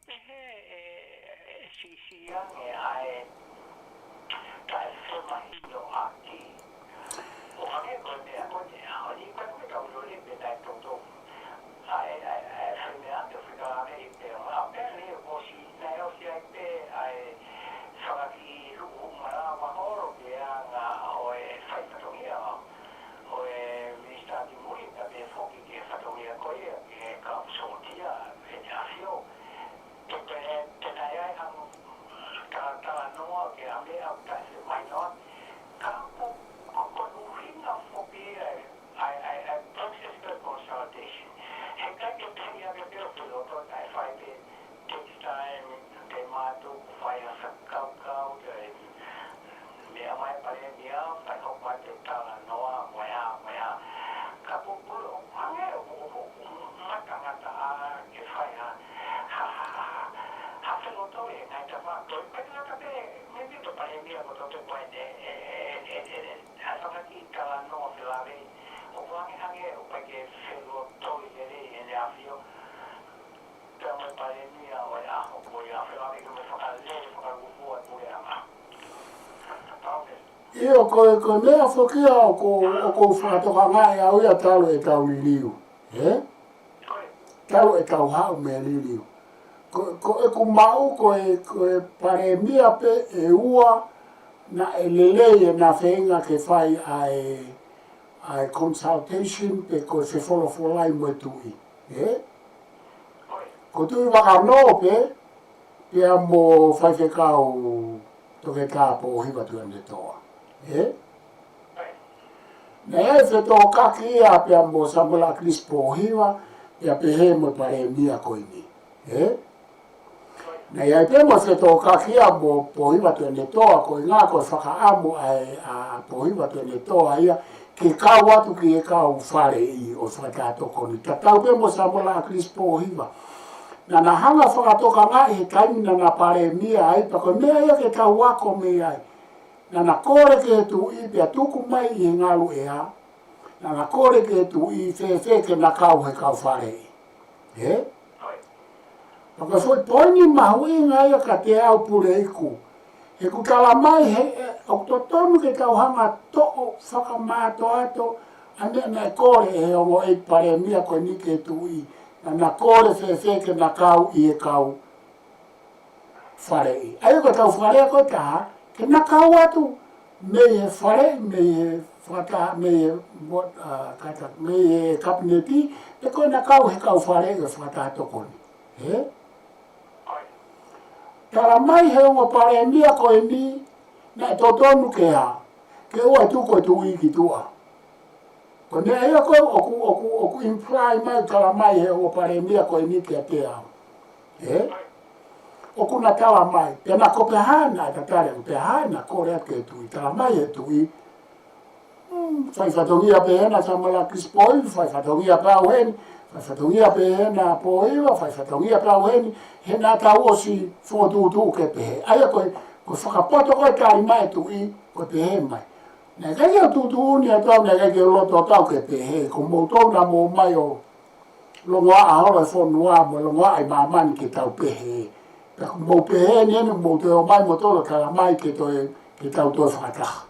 A: pehe sisiang ai tai semahi no aki o ane ko te a ni ko ko ka lo le pe tai to ai me a te fika ane te a pe ni o si na o si ai pe ai sala ki lu mara ma horo ke anga o e fai to ia o e ministra di muri ta pe foki ke fa to ia ko ia ke ka so dia e ja fio te nai ai am ta no ke a me a ta se mai no ka ko no hinga foki ai process the consultation he ka ke te ia me pero lo to tai fai pe takes time te ma tu fai a sa ka me mai pare dia fai ko pa te ta no moya ka po ane o mata ngata ke fai ha se lo to e ngai ta fa to pe na ta pe me vi to pare dia ko to po ha sa ka ki ta no se la ve o va ke hange o pa ke se lo to e ne a fio ta me pare dia o ya o po ya fe la ve ke me fa ka le fa ka ku o ya ma
B: Io ko mea whokia o ko whakatoka ngai au ia talo e tau liliu. Talo e tau hau mea liliu. Ko e ku mau ko e pare mia pe e ua na e lelei e na whenga ke whai ai consultation pe ko se wholofolai mo tui. Ko tui waka no pe a mo whai whekau toke tāpo o hiwa tuane toa. Nea e whetō kaki ia pia mo Samuela Chris po hiwa pia pe he mo pare mia koini. Nea e pe mo whetō kaki ia mo po hiwa tuane toa ko ngā ko whaka amo a po hiwa tuane toa ia ke kau atu ki e kau whare i o whakatoko ni. Tatau pe mo Samuela Chris po hiwa. Na na hanga whakatoka ngā he kaini na na pare mia ai pa ko mea ia ke kau wako mea ai. Na na kore ke tu i pia tuku mai i ngalu ea. Na na kore ke tu i fe ke na kau he kau whare i. Paka foi poini mahu i ngai ka te au pure iku. He ku tala mai he o to tonu ke kau hanga to o whakamato ato. Ane na kore he ongo e pare mia ko ni ke tu i. Na na kore fe ke na kau i e kau whare i. Ayo ka tau whare ko taha. Ke na kau atu, me e whare, me e whata, me e kapineti, e koe na kau he kau whare e whata tokoni. Tara mai he ongo pare mia koe ni, na totonu ke ha, ke ua tuko tu i ki tua. Ko nea ea koe oku imply mai tara mai he ongo pare mia koe ni ke a te au. O kuna tawa mai, pena ko pehana, ta tare o pehana, ko rea ke tui, tawa mai e tui. Fai whatongia pehena Samuela Chris Poi, fai whatongia pau heni, fai whatongia pehena Poiwa, fai whatongia pau heni, he nā tau osi whotutu ke pehe. Aia koe whakapoto koe tari mai tui, koe pehe mai. Nē kei o tutu uni a tau, nē kei o loto tau ke pehe, ko moutou na mou mai o longoa a horo e whonua, mo longoa ai mamani ke tau pehe. Mo pehe ni ene mo te o mai mo tolo kala mai ke tau toi whakataha.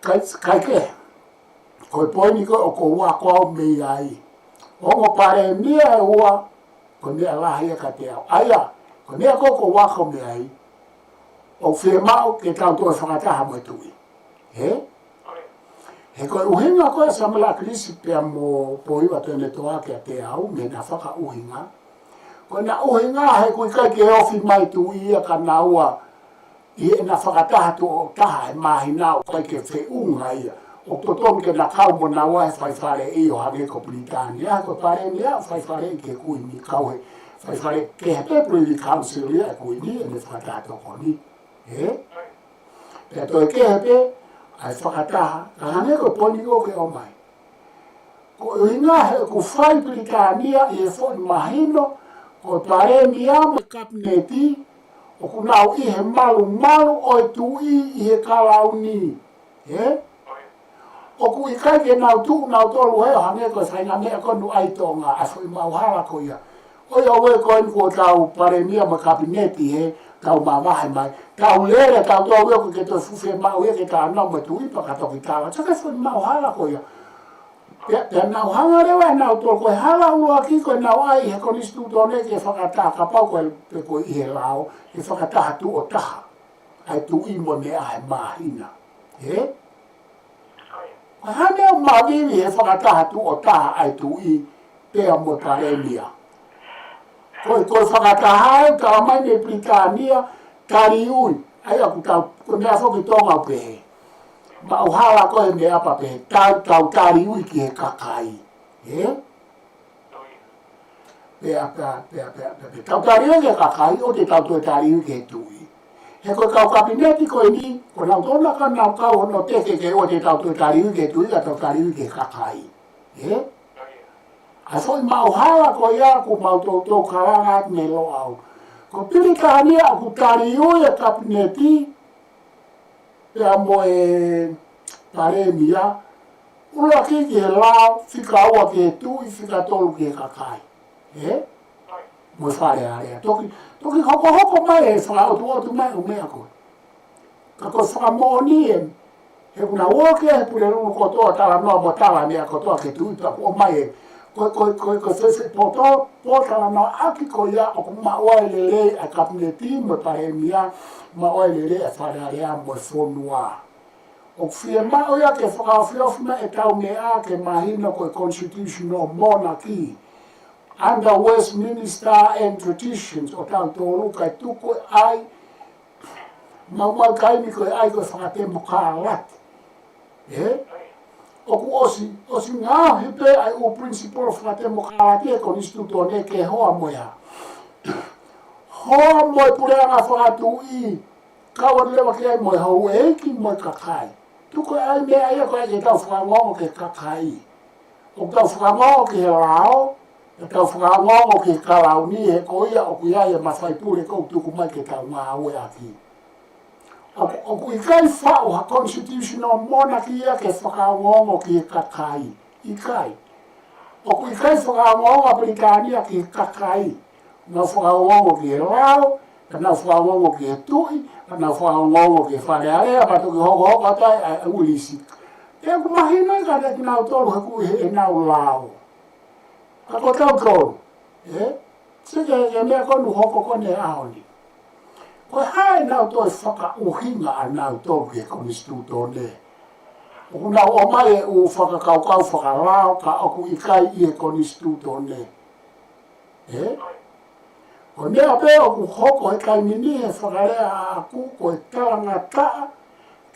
B: Kai ke, koe poini koe o ko ua koau mei ai. Ongo pare mia e ua, ko mea lahi e ka te au. Aia, ko mea ko ua ko mea ai, o whie mau ke tau toi whakataha mo tui. He koe uhinga koe Samuela Chris pia mo poiwa tuene toa ke a te au, me na whaka uhinga. Ko na uhinga he koe kai ke ofi mai tu ia ka na ua i e na whakataha tu o taha e mahi nao kai ke whiunga ia. O totom ke na kau mo na ua he whaifare i o hage ko Britania. Ko pare ni a whaifare i ke kui ni kau he whaifare ke he Privy Council ia e kui ni e ne whakataha toko ni. Pea toi ke he pe ai whakataha ka hange ko poni ko ke o mai. Ko uhinga he ku whai Britania i e whoni mahino ko pare mi ama kapneti o kunau i he malu o e tui i he kalau ni. O ku i kai ke nau tu nau tolu heo hange ko whainga mea konu aitonga a whai mauhala ko ia. o ia we ko en ko tau paremia ma kabineti he tau mamahe mai tau lere tau tau we ko ke to fufe ma we ke ta na ma tu ipa ka to ki tala taka fo ma hala ko ia pe na hanga re wa na to ko hala u aki ko na ai he ko instituto ne ke fa ta ka pa ko pe ko i he lao e fa ta tu o ta ai tu i mo me ai ma hina he ha me ma vi he fa ta tu o ta ai tu i pe mo paremia ko whakatahau ka mai me Britania tari ui ai aku tau ko mea whoki tonga pehe ma o hala ko he mea pa pehe tau tari ui ki he kakai he pea tau tari ui ki he kakai o te tau tue tari ui ki he tui he koe kau kabineti koe ni ko nau tona ka nau kau hono teke ke o te tau tue tari ui ki he tui ka tau tari ui ki he kakai he a foi mau hala ko ia ku mau to karanga me lo au ko pili ka ni a ku tari o ia kabineti ya mo e paremia ula ki ki la fika o ke tu i fika tolu ki kakai mo fare area toki hoko mai e fa o tu mai o me ako ka ko fa mo ni he kuna o ke pule no ko to ta no mo ta me ko to ke tu ta o mai ko se poto pota na aki ko ia o ma o lele a kabineti mo paremia ma o lele a fararia mo fonua o fie ma o ia ke whakawhiofina e tau me a ke mahina ko constitutional monarchy under Westminster and traditions o tau tōru kai tuko ai mau kaimi ko ai ko whakatemo ka lati o ku osi ngā hipe ai o principle of whakatemo ka lati e ko instituto ne ke hoa moia hoa moi purea ngā whakatu i kawa lewa ke ai moi hau eiki moi kakai tuko ai mea ai ko ai ke tau whakangongo ke kakai o tau whakangongo ke he rao e tau whakangongo ke kalauni he ko ia o ku ia e mawhai pure kou tuku mai ke tau ngā aue aki o ku ikai whao ha constitutional monarchy ia ke whakangongo ke kakai ikai o ku ikai whakangongo a Britania ke kakai ngā whakangongo ke rao nā whakangongo ke tui nā whakangongo ke wharearea pato ke hoko atai a ulisi e ku mahina ka te nau tolu he ku he nau lao ka ko tau tolu sike e mea konu hoko kone aoni ko hae nau toi whaka uhinga a nau tolu ke konstituto ne o ku nau o mai e u whakakaukau whakalao ka aku ikai i he konstituto ne o mea pe o ku hoko he kai mini he whakarea a aku ko e talangata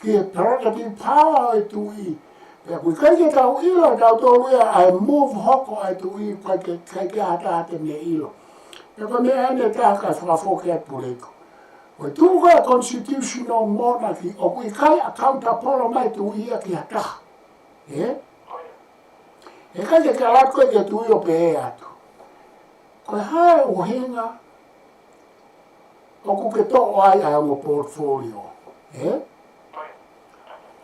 B: ki e prerogative power e tui e ku kai ke tau ilo tau tolu ia ai move hoko ai tui kai ke hata hate me ilo e ko mea ene taka whakafoke at puleko o tuko e constitutional monarchy o ku kai accountable mai tui ia ki hata e kai ke kalat koe ke tui o pe e atu ko hae o hinga o ku ke to'o ai ai mo portfolio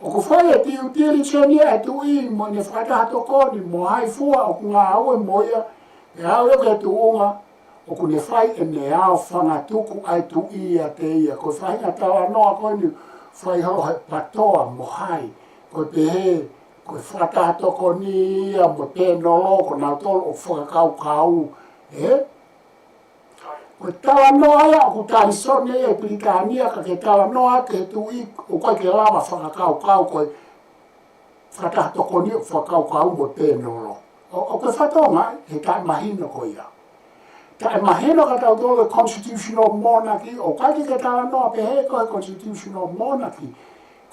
B: o ku whai e tiu tiri cheni e tu i mo ne whakatato koni mo hai fua o ku ngā aue mo ia e hau e ke tu unga o ku ne whai e ne au whangatuku ai tu i a te ia ko whai nga tawa noa koni whai hau he patoa mo hai ko te he ko whakatato koni ia mo te nolo ko nā tolo o whakakau kau ko tawa noa ia o ku tai sone e Britania ka ke tawa noa ke tu i o koe ke lama whakakau kau koe whakatato koni o whakakau kau mo te nolo o koe whatonga he tai mahino ko ia tai mahino ka tau tolo constitutional monarchy o kai ke tawa noa pe he koe constitutional monarchy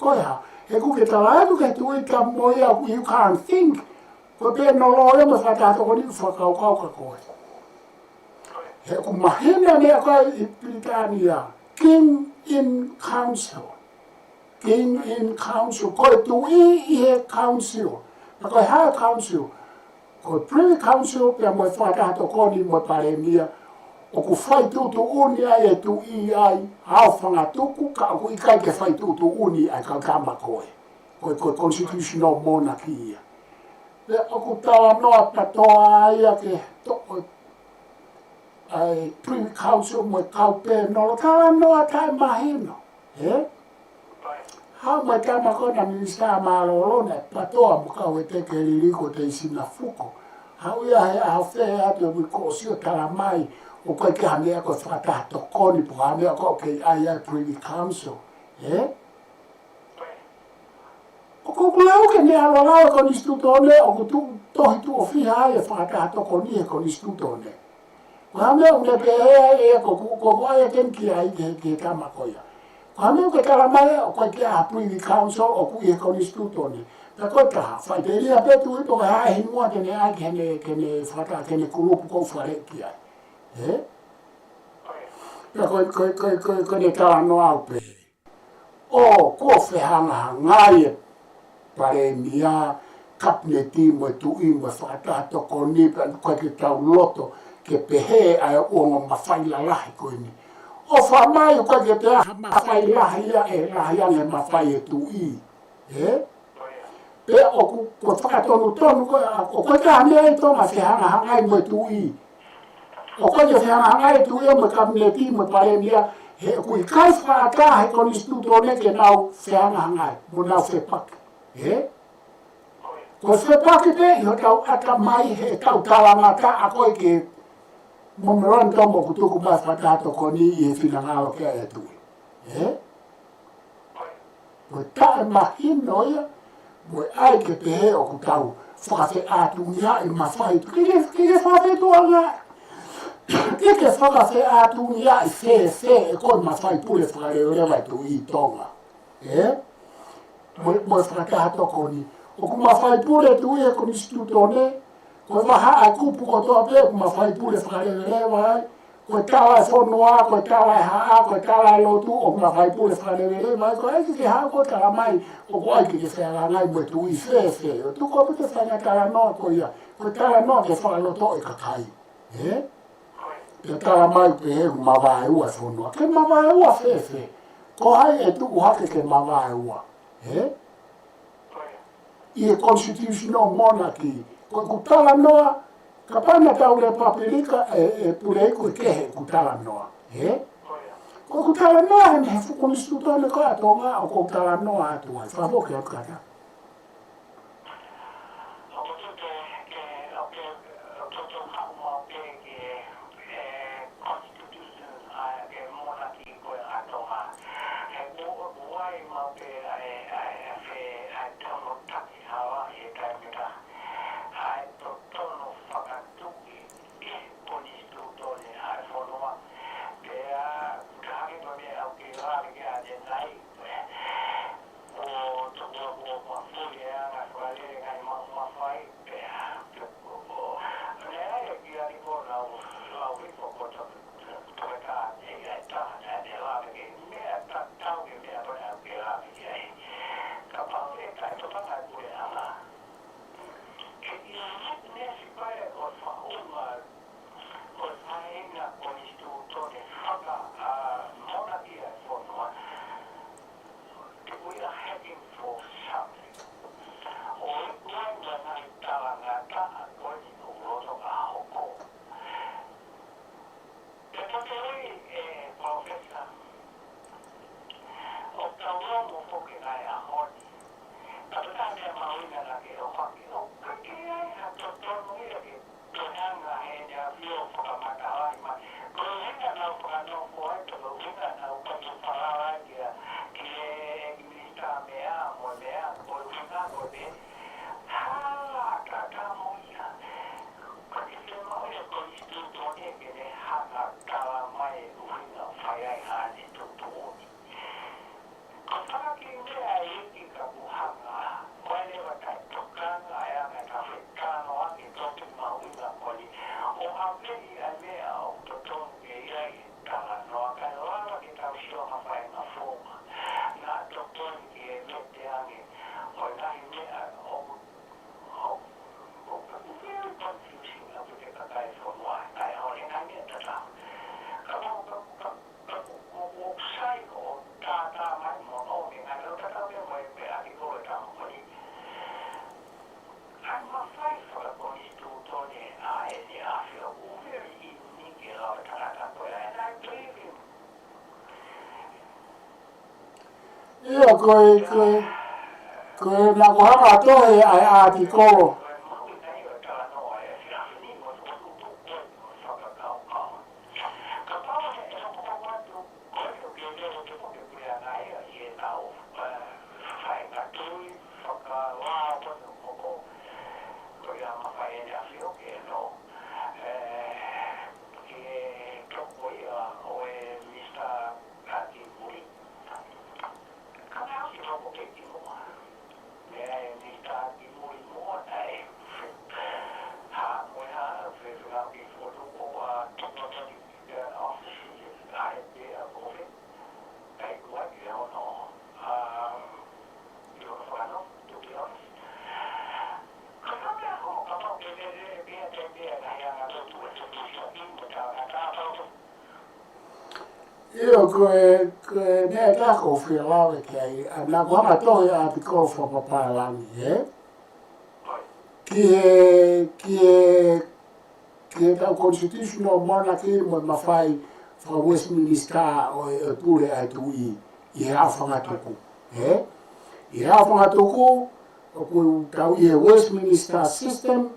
B: koe ha he ku ke tawa eku ke tu i ka mo ia you can't think ko te nolo ia mo whakatato koni o whakakau kau ka koe he ku mahina mea koe i Britania king in council koe tu i he council na koe hae council koe privy council pia moe whakatato koni mo paremia o ku whai tutu uni ai e tu i ai hao whangatuku ka aku ikai ke whai tutu uni ai ka kama koe constitutional monarchy ia o ku tawa noa patoa ai a ke toko ai Privy Council mo kaupe no ta no ta mahino ha mo ta ma ko na minista ma lo ne patoa mo ka wete ke liliko te sina fuko ha ia a fe a to ko sio tala mai o ko ke hane ko fata to koni po hane ko ke ai Privy Council o ko lau ke ne ala lau ko institutone o ko tu tu o fi ha e fata to koni ko institutone Kame unge pe e ko ai ken ki ai ke kama koia. Kame ke kala mai o ko ke a Privy Council o ku e ko instituto ni. Ta ko ta fa te ria pe tu to ha hi mo te ne ai ke ne fata ke ne kulupu ko fare ki ai. Ta ko ne kala no au pe. O ko fe hanga ngai pare mia kapneti mo tu i mo fata to ko ni ko ke tau loto ke pehe ai o mawhai la lahi koe ni. O whamai o koe ke te aha mawhai lahi ia e lahi ange mawhai e tu i. Pe o ko whakatonu tonu koe, o koe ka hanea i tō ma whihanga hangai mo tu i. O koe ke whihanga hangai tu i o me kabineti mo pare mia, he kui kai whaata he koni stuto ne ke nau whihanga hangai, mo nau whepaki. Ko whepaki te, i ho tau ata mai he tau talamata a koe ke mo meron tombo kutuku ba fatato koni i fina ngao ke e tui. Mo tae mahino ia, mo ai ke te he o kutau whakawhe atu ngia i mawhai. Kike whakawhe tua ngā. Kike whakawhe atu ngia i whe e koe mawhai pule whakareorewa tu i tonga. Mo whakatato koni. O ku mawhai pule tu i e koni stutone, ko maha a kupu ko toa pe ku mawhai pule whakarelewa ai. Ko tawa e whonoa, ko tawa e haa, ko tawa e lotu, o ku mawhai pule whakarelewa ai. Ko aiki ke haa ko tala mai, o ko aiki ke whaera ngai mo tu i whe. O tu ko pute whaina tala noa ko ia. Ko tala noa ke whakaloto e kakai. Pe tala mai pe he ku mawai ua whonoa. Ke mawai ua whe. Ko hai e tuku hake ke mawai ua. I e constitutional monarchy. Ko kutala noa, ka pana tau le papirika e pureiku e kehe kutala noa. Ko kutala noa he me fuku institutone ko atonga o ko kutala noa atu ai. Whapoke atu kata. Ia koe na ko hanga toe ai artikolo. Io koe ne tako whia lawe kei, na kuhanga tohi artikolo whapapalangi, Ki tau constitutional monarchy mo mawhai wha Westminster o e pule ai tui I hea whangatuku, I hea whangatuku, o kui tau I he Westminster system,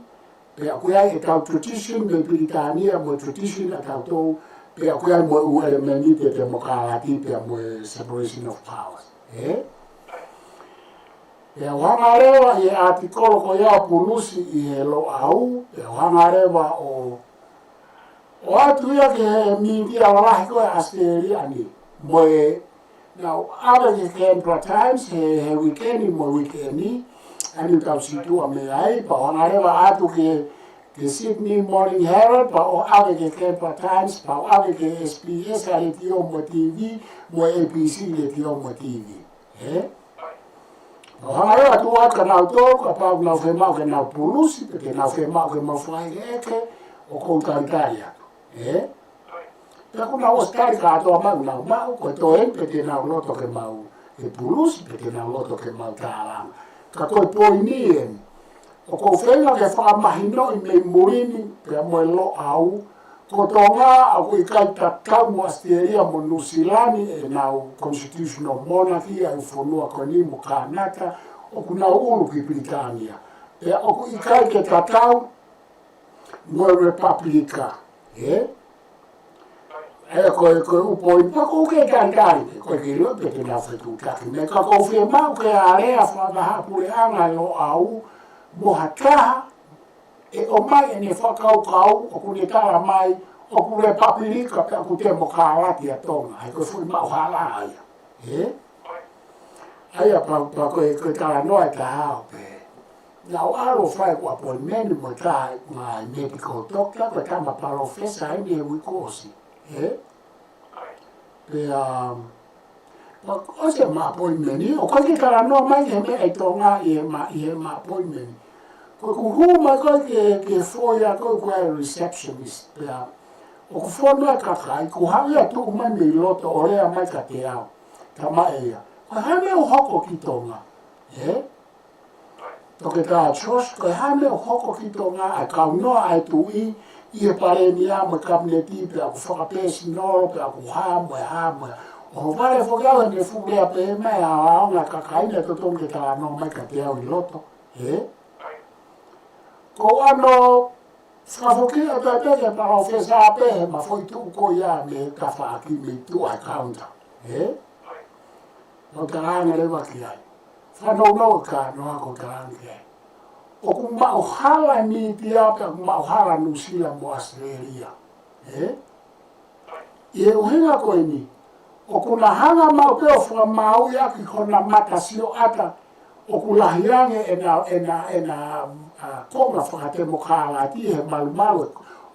B: pe a kui ai e tau tradition, me Britania mo tradition a tau tau, pe a kui ai mo u elementi te demokrati, pe a mo separation of powers, Pe a whangarewa I artikolo ko ia punusi I he lo au, pe a whangarewa o atu ia ke he mingi a walahi koe Australia ni, mo e, now other ke Canberra Times, he weekendi mo weekendi, ani tau situa me ai, pa whangarewa atu ke Sydney Morning Herald, pa o ave ke Canberra Times, pa o ave ke SBS a le tio mo TV, mo ABC le tio mo TV, Hangarewa tu ka nau tō, ka pau nau whemau ke nau pulusi, pe ke nau whemau ke mau whae eke, o kou taritari atu, Pe ku nau ostari ka atoa mau nau mau, ko to pe te nau loto ke mau e pulusi, pe te nau loto ke mau tālanga. Ka koe poi ni o kou whenga ke whakamahino I mei murini, pe a moe lo au, ko tonga a kui kai tatau mo Australia mo New Zealand e nau constitutional monarchy ai whanua koni mo Kanata o ku nau ulu ki Britania. E o kui kai ke tatau mo Republica, E koe upo I pako ke kandari, koe ki rua pe te nau whetu taki. Me ka kou whia mau ke a rea whakahapure anga lo au, mo hataha, e o mai ene whakaukau, o kune tara mai, o kune papirika pe aku te mo kāwati a tonga, hai koe whui mau hala aia, Aia pa koe tara noa ta hao pe. Nau alo whai kua poi meni mo tā ngai medical doctor, koe tama professor ene e wikosi, Pe o se ma poi meni, o koe ki tara noa mai he me e tonga I he ma poi meni. Koe ku huma koe ke whoia koe receptionist, pea. O ku whonua kakai, ku hawea tu umani I loto o rea mai ka te au, ka mai ea. Koe hame o hoko ki tonga, Toke tā chos, koe hame o hoko ki tonga, ai kau noa ai tu I he pare ni a mo kabineti, pea ku whakapesi noro, pea ku hamo e. O vale whakau ne whulea pe mea a aonga kakai, ne to tonga tā no mai ka te au I loto, Ko ano whakafokia te peke profesa pehe ma foi tu ko ia me ka whaaki me tu ai kaunta. O ka ranga rewa ki ai. Whanau no ka noa ko ka ranga ki ai. O ku mauhala ni tia pe ku mauhala New Zealand mo Australia. I e uhinga koe ni. O ku na hanga mau peo whamau ia ki kona matasio ata. O ku lahiange ena konga whakate mo kālati he malu.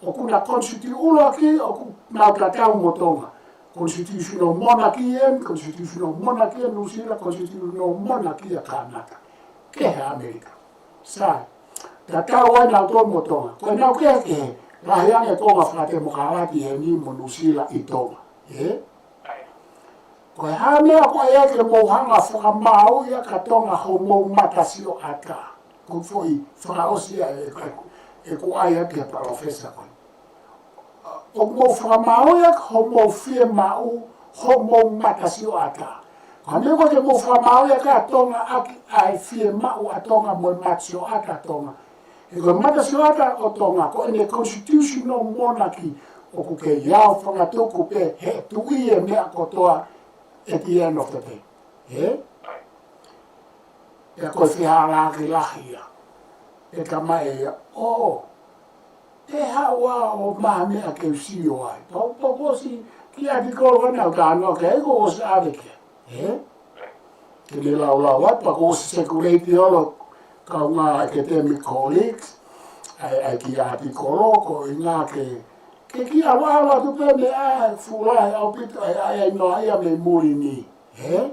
B: O ku na constitutional ki, o ku nau tatau mo tonga. Constitutional monarchy New Zealand, constitutional monarchy a Kanata. Ke he Amerika. Sai. Tatau ai nau tō mo tonga. Koe nau ke lahiange konga whakate mo kālati he ni mo New Zealand I tonga. Koe hamea koe eke mouhanga whakamau ia ka tonga ho mou matasio ata. Koe foi whakaosia e ko ai ake professor koe. O mou whakamau ia ho mou whia mau ho mou matasio ata. Kame ko ke mo whamau ia ka tonga aki ai fie mau a tonga mo matio ata tonga. E koe mata sio ata o tonga ko ene constitutional monarchy o ku ke iau whangatuku pe he tui e mea kotoa at the end of the day. He? E koe whiharaki lahi ia. E ka mai ia, e hawa o maha mea ke usio ai. Pokosi ki ati kolo hana o tānoa ke eko o se areke. He? Ke me lau ai, pakosi sekureti olo kaunga academic colleagues, ai ki ati kolo ko inga ke ki awa tu pe me a fulai au pito ai no ai me muri ni. He?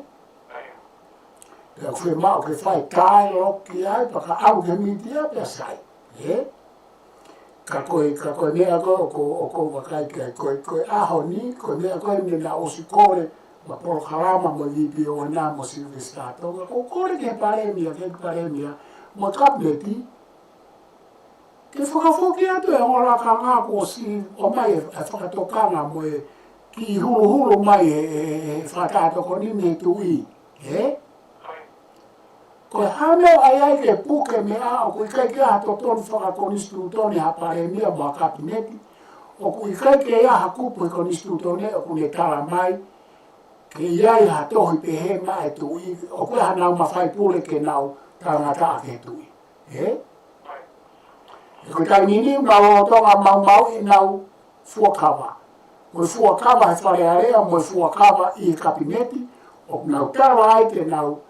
B: Pe o whi mau ke whai tai loki ai, paka au ke mitia pe sai. He? Ka koe mea koe o ko wakai kia koe aho ni, koe mea koe me na osi kore, ma polo harama mo lipi o na mo Silvestra Tonga, ko kore ke paremia, mo kapneti, ke whakafoki atu e ora ka ngā ko si o mai e whakatokanga mo e ki hulu mai e whakatoko ni me tui, he? Koe hameo ai ke puke me a o kui kai ke aha totonu whakakonistu toni hapare mea mua kabineti, o kui kai ke aha kupu i konistu toni o kune tala mai, ke iai ha tohi pe he mai tui, o kui hanau mawhai pule ke nau tangata ke tui. He? E koe tai nini mau o tonga mau e nau fuakawa. Koe fuakawa he whare area mo e fuakawa i kabineti, o nau tala ai te nau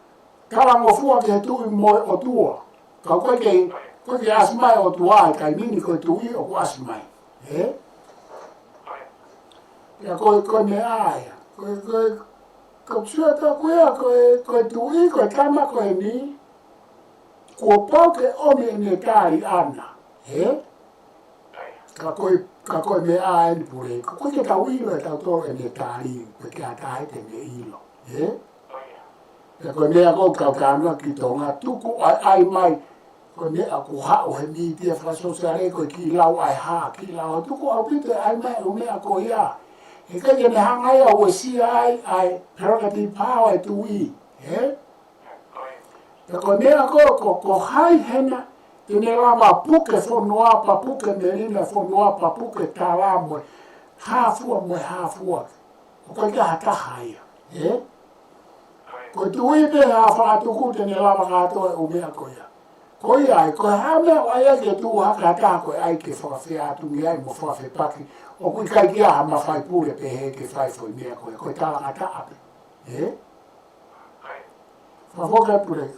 B: kala mo fua ke tui mo o tua. Ka koe ke asmai o tua ai kai mini koe tui o ko asmai. He? Ya koe me aia. Koe tua ta koe tui, koe kama koe ni. Kua pau ke ome ne tari ana. He? Ka koe me aia ni pure. Ka koe ke tau ilo e tau toro e ne tari. Koe ke atai te me ilo. He? E koe mea kou kaukanoa ki tonga tuku ai mai, koe mea ku hao he mitia whasosare koe ki lau ai haa, ki lau tuku au pito ai mai o mea ko ia. E kai ke me hangai au e sia ai prerogative power e tui, he? E koe mea ko hai hena, te ne lama puke whonoapa, puke merina whonoapa, puke tālamoe, hāfua moe hāfua. O koe kia hataha ia, he? Koe tui te a whaatuku te ne lama katoa e umea koea. Koe ai, koe hamea o ai ke tu haka tā koe ai ke whakawhia atungi ai mo whakawhi paki. O kui kai kia ha mawhai pule pe he ke whaifoi mea koe. Koe tālanga tā ape. He? Whafoka pule.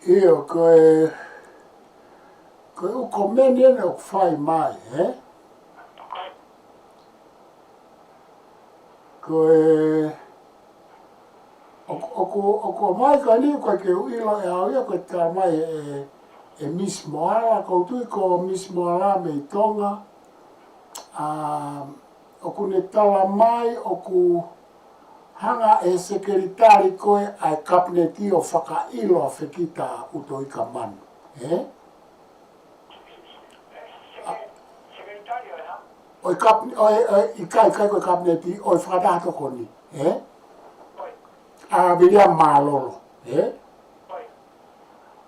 B: Io Koe u komene ne o whai mai, Koe... O mai ka ni koe ke uilo e hau ia koe tā mai e Miss Moala, koutui ko Miss Moala me i tonga. O ku ne tala mai o ku hanga e sekeritari koe ai kapneti o whakailo a whekita uto i ka manu. Oi kai koe kapneti o whakatato koni. A William Malolo.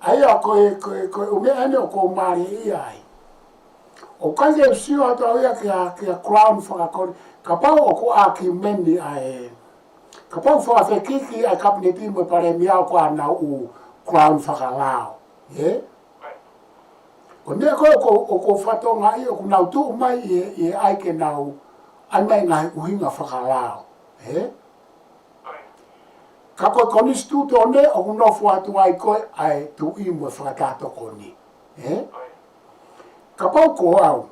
B: Aia koe ume ane o ko mari i ai. O kai ke sio ato ia kia crown whakakori. Ka pau o ko a ki mendi ai. Ka pau whakawhekiki ai kapneti mo pare miao ko ana u crown whakalao. O nea koe o ko whatonga i o kunau tuu mai i ai ke nau ai mai ngai uhinga whakalao. Ka koe konis tuto ne o kunofu atu ai koe ai tu i mo whakatato koni. Ka pau ko au,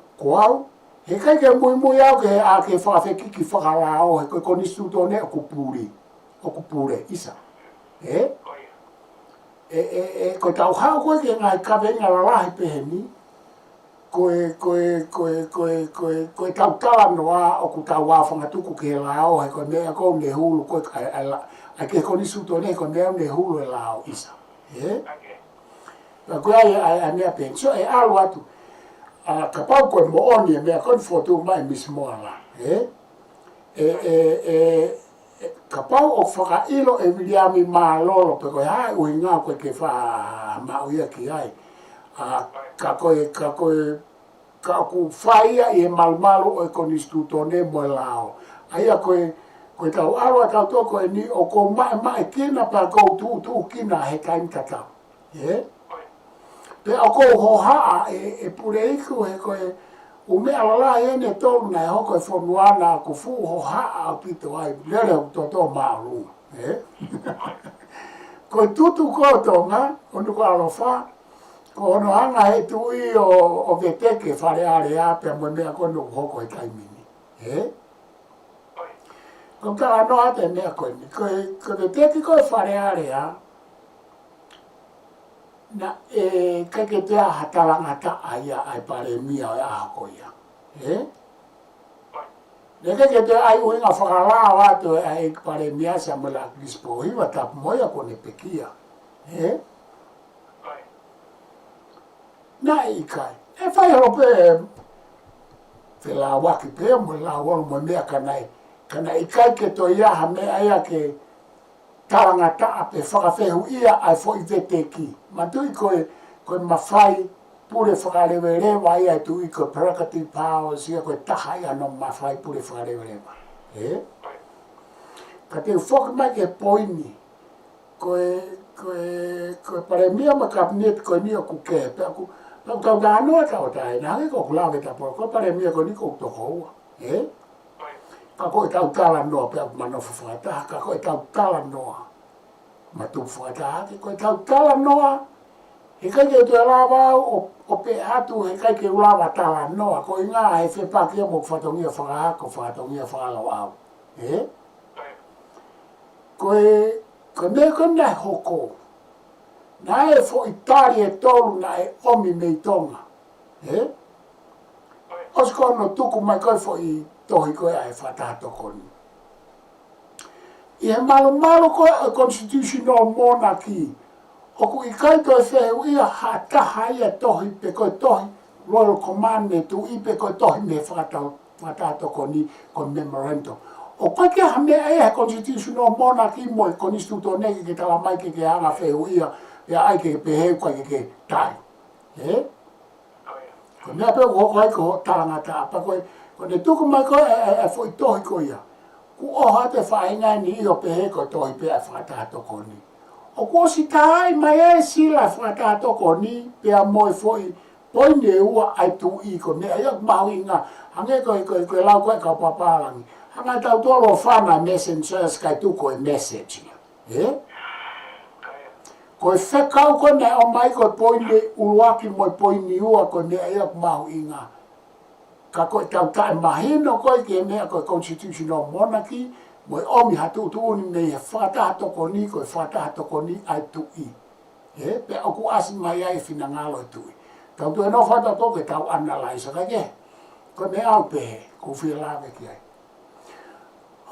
B: he kai ke mui au ke a ke whakawhekiki whakalao he koe konis tuto ne o kupure isa. Koe tau hao koe ke ngai kawe inga lalahi peheni, koe tau tala noa o ku tau wāwhanga tuku ke lao, he koe mea kou ne hulu koe ai ke koni suto ne koe mea ne hulu e lao isa. Koe ai mea pen, so e alu atu, ka pau koe mo oni e mea koni fotu mai Miss Moala. Ka pau o whakailo e Williami Malolo pe koe hai ui ngā koe ke wha mauia ki ai. Ka ku whaia i e malumalu o e konistuto ne mo e lao. Aia koe tau aroa tau toko e ni o ko mai kina pa kou tu kina he kaim tatau. Pe o kou hohaa e pure iku he koe o mea lala e ne tolu na e hoko e whonuana ko fu hohaa au pito ai lere o toto maru. Koe tutu kotonga, onu ko alofa, ko ono hanga he tui o veteke whare are apea mo mea kono hoko e taimini. Ko ka ano ate mea koe ni, ko veteke koe whare are a, na kake te a hatalangata aia ai pare mia o e ahako ia. Ne kake te ai uinga whakalao ato e ai pare mia sa mo la kispo hiwa tapu moia kone pekia. Na i kai. E whai hope te la waki pe mo la wolo mo mea kanai. Kana i kai ke to iaha mea ia ke talangata a pe whakawhehu ia ai fo i veteki. Matui koe mawhai pure whakarewerewa ia tu i koe prerogative powers ia koe taha ia no mawhai pure whakarewerewa. Ka te whoka mai ke poini koe pare mia ma kabinet koe ni o kuke. Pau tau ka anoa tau tae, na hangi ko kulawe tapo, koe pare mia koe ni ko toko ua. Ka koe tau tala noa pia manofu whakataha, ka koe tau tala noa matupu whakataha, koe tau tala noa, he kai ke tue lawa o pe atu, he kai ke ulawa tala noa, koe ngā he whepakia mo whatongia whakahako, whatongia whakalau au. Koe mea koe nai hoko, na e fo i tari e tolu na e omi mei tonga. Osi kono tuku mai koe fo i tohi koe ai whatato koni. I he malu koe a constitutional monarchy, o ku i kai koe whehu ia hataha ia tohi pe koe tohi Royal Command me tu i pe koe tohi me whatato koni kon memorandum. O koe ke ha mea e constitutional monarchy mo i konistuto negi ke tala mai ke hanga whehu ia ia ai ke peheu koe ke tai. Ko mea pe hoko ai ko tangata apa koe ne tuku mai koe e fo i tohi koe ia. Ku oha te whainga ni i o pehe koe tohi pe a whatato koni. O ko si tai mai e sila whatato koni pe a moe fo i poine ua ai tu i ko mea ia mahu inga hange koe lau koe ka paparangi. Hanga tau tolo whana messengers kai tu koe message ia. Ko whekau ko ne o mai ko poine uruaki mo poine ua ko ne ea mahu inga. Ka koe tau tae mahino koe ki e mea koe constitutional monarchy, mo e omi hatu utu uni nei he whataha toko ni koe whataha toko ni ai tu i. Pe oku asi mai ai whina ngalo e tui. Tau tu e no whata toke tau analyse ka ke. Koe me au pehe, ko whilawe ki ai.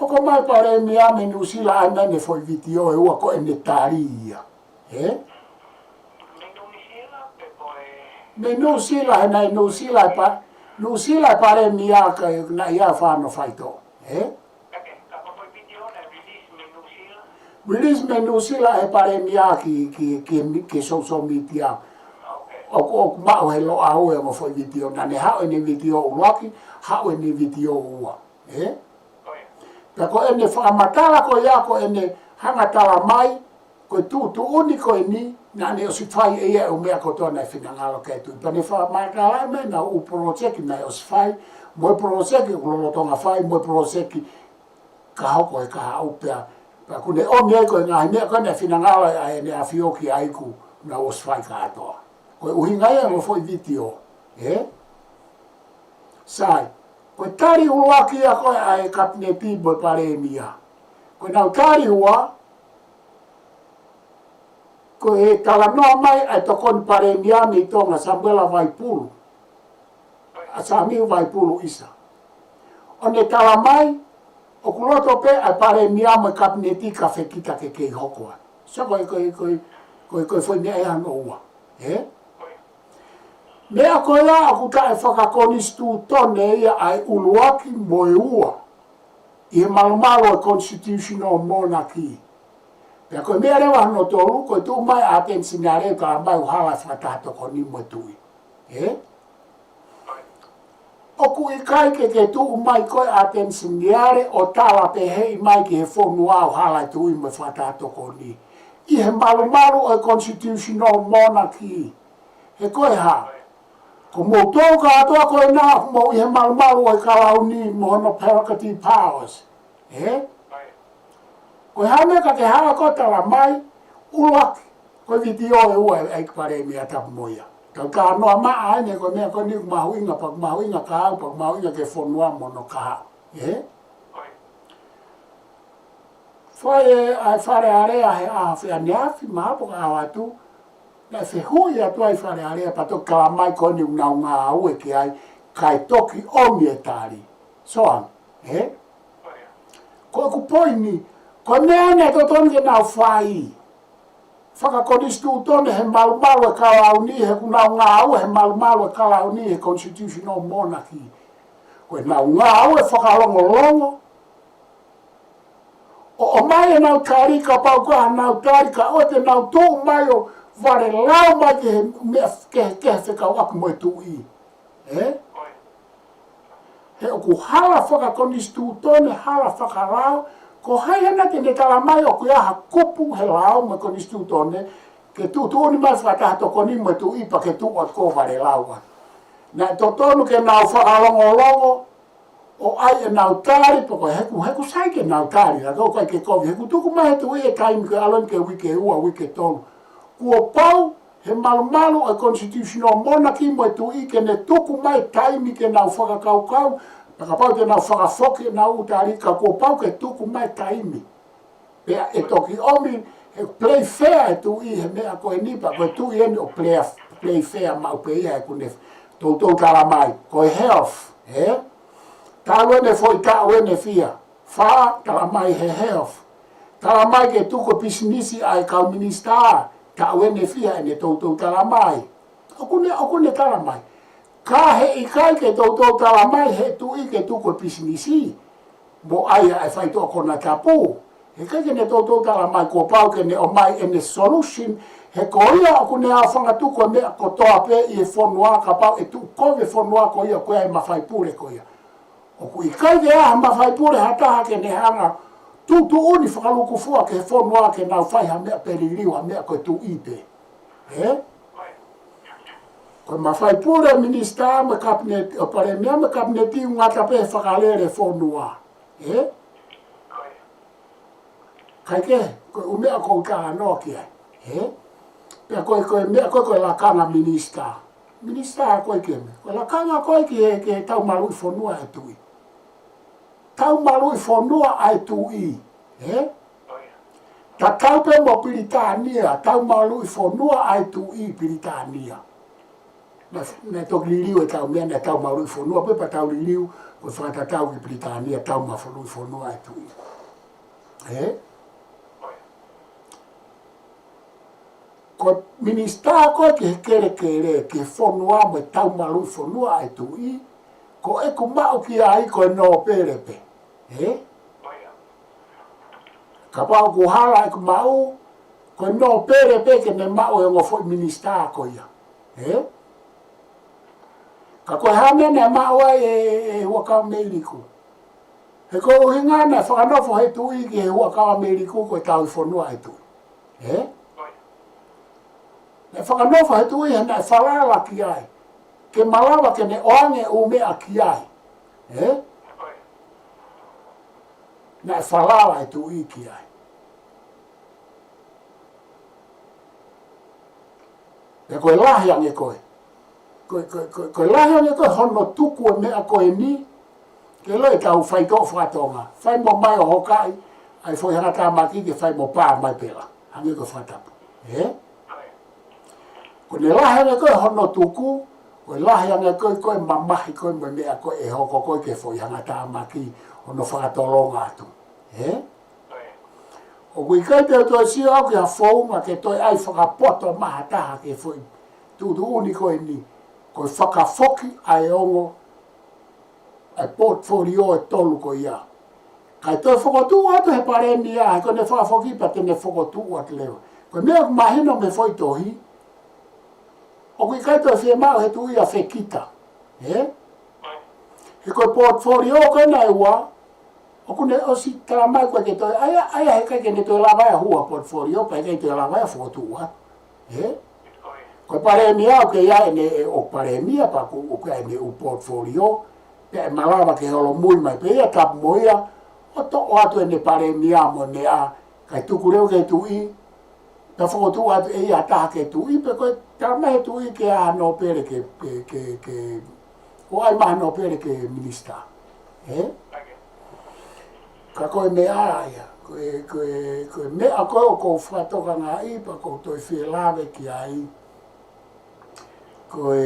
B: Hoko mai pare mi a me nusila ai mene foi video e ua ko e ne tari ia. Me nusila he nei nusila pa. Nusila pare mi a ka na ia whano whaito. Release me nusila he pare mi a ki social media. O mao he lo au e mo foi video. Nane hao e ne video uloki, hao e ne video ua. Ka ko ene whaamatala ko ia ko ene hangatala mai, ko tu uni ko ni na ne o si whai e ia o mea ko tōna e whinangalo kei tui. Pane whaamatala me na u projeki na o si whai, moe projeki o lolotonga whai, moe projeki ka hoko e ka hau pia. Pa kune o mea ko e ngahi mea ko ne whinangalo e ne a whioki aiku na o si whai ka atoa. Ko e uhinga ia mo foi video. Sai. Ko tari ua ki a koe ai kapne pibo pare mia. Ko nau tari ua, ko e tala noa mai ai tokon pare mia mi tonga Samuela Vaipulu. A Samiu Vaipulu isa. O ne tala mai, o kuloto pe ai pare mia mo kapne ti ka whekita ke kei hokoa. So koe foi mea e ano ua. Mea koe la aku tae whakakonistu tone ia ai uluaki moe ua. I he malumalo e constitutional monarchy. Pea koe mea rewa no tolu, koe tu mai atensi nea reo ka mai uhala whakatato ni moe tui. Oku I kai ke tu mai koe atensi nea re o tala pe hei mai ki he whonua uhala tui moe whakatato ni. I he malumalo e constitutional monarchy. He koe haa. Ko mo toka atoa koe nā mo I he malumalu e kalauni mo hono prerogative powers. Koe hame ka te haa ko tala mai, uruaki. Koe video e ua e pare mea tapu moia. Tau ka noa maa aine koe mea koe niku mahuinga, pak mahuinga ka hau, pak mahuinga ke whonua mono ka hau. Whai e ai whare area he aha whia neafi, mahapo ka hau atu. Na se hui atu ai whare area pato ka mai koni unau ngā au e ki ai kai toki omi e tāri. Soan, Ko ku poini, ko mea ne to tonu ke nau whai. Whakakonistu tone he malumalu e kalauni, he kunau ngā au he malumalu e kalauni he constitutional monarchy. Ko e nau ngā au e whakalongolongo. O mai e nau tāri ka pau ka nau tāri ka o te nau tō mai o vare lau mai ke whekau aku moe tu I. He oku hala whakakonistu tone, hala whakarau, ko hai hana te ne tala mai o ku aha kupu he lau moe konistu tone, ke tu tōni mai whakataha toko ni moe tu I pa ke tu at ko vare lau. Na to tonu ke nau whakalongolongo, o ai e nau tāri, poko heku sai ke nau tāri, na kau kai ke kovi, heku tuku mai tu I e taimi ke alon ke wike ua, wike tonu. Kua pau, he malumalu e constitutional monarchy mo e tu I ke ne tuku mai taimi ke nau whakakaukau, naka pau te nau whakafoki nau utari, ka kua pau ke tuku mai taimi. Pea e toki omi, he play fair e tu I, he mea koe nipa, koe tu I eni o play fair mau pe ia e kune tautou tala mai, koe health, Tālu ene foi tāu ene fia, wha tala mai he health. Tala mai ke tuko pisinisi ai kau minister, tāu ene fia ene tautou tala mai. Okune tala mai. Ka he I kai ke tautou tala mai he tu I ke tuko pisinisi. Mo aia e whaitoa kona tapu. He kai ke ne tautou tala mai ko pau ke ne o mai ene solution. He ko ia okune a whanga tuko mea ko toa pe I e whonua ka pau e tu kove whonua ko ia koe ai mawhai pure ko ia. Oku I kai ke aha mawhai pure hataha ke ne hanga tu uni whakaluku fua ke whonua ke nau whaiha mea peririwa mea koe tu ipe. Koe mawhai pure minister me kabinet, o pare mea me kabineti ngata pe whakalere whonua. Kai ke, koe umea kou ka anoa kia. Pea koe mea koe la kanga minista. Minista koe ke me. Koe la kanga koe ke tau malui fonua e tui. Tau malui fonua ai tui. Ta tau pe mo Piritania, tau malui fonua ai tui Piritania. Ne tok liliu e tau mea ne tau malui fonua, pe pa tau liliu, koe whata tau ki Piritania, tau malui fonua ai tui. Ko minista ko ke kere ke fonua mo tau malui fonua ai tui, ko e ku mau ki ai ko no perepe. Ka pau ku hala e ku mau, ko no perepe ke ne mau e ngofo minista ko ia. Ka koe hane ne mau e waka meiriku. He ko uhinga ne whakanofo he tui ki he waka meiriku ko tau fonua ai tui. Ne whakanofo he tui he ne whalala ki ai. Ke malawa ke ne oange umea ki ai. Ne whalala he tui ki ai. E koe lahiang e koe. Koe lahiang e koe hono tuku e mea koe ni. Ke loe tau whai tō whatonga. Whai mo mai o hokai. Ai fwoi hangata maki ke whai mo pā mai pela. Hangi ko whatapu. Ko ne lahiang e koe hono tuku. Koe lahiang e koe mamahi koe mo mea koe e hoko koe ke fwoi hangata maki. Hono whakatolonga atu. O kui kai te toi si au ki a whaunga ke toi ai whakapoto maha taha ke fwoi. Tutu uni koe ni. Koe whakafoki ai ongo. Ai portfolio e tolu ko ia. Kai toi whakotu atu he paremi ia. Ko ne whakafoki pa te ne whakotu atu leo. Koe mea mahino me fwoi tohi. O kui kai toi whie mau he tu ia whekita. He koe portfolio koe nai ua. O kune osi tala mai koe ke toi, aia he kai ke ne toi lawaya hua portfolio, pa he toi lawaya whotua. Koe paremia o ke ia ene o paremia pa o ke ene o portfolio, pe e malawa ke holo mui mai pe ia tapu mo ia, o to o atu ene paremia mo ne a, kai tuku reo ke tu i, pe whotu atu e ia taha ke tu i, pe koe tala mai tu i ke a no pere ke, o ai maha no pere ke minista. Ka koe mea aia, koe mea koe o kou whatoka ngā i, pa kou toi whie lawe ki ai. Koe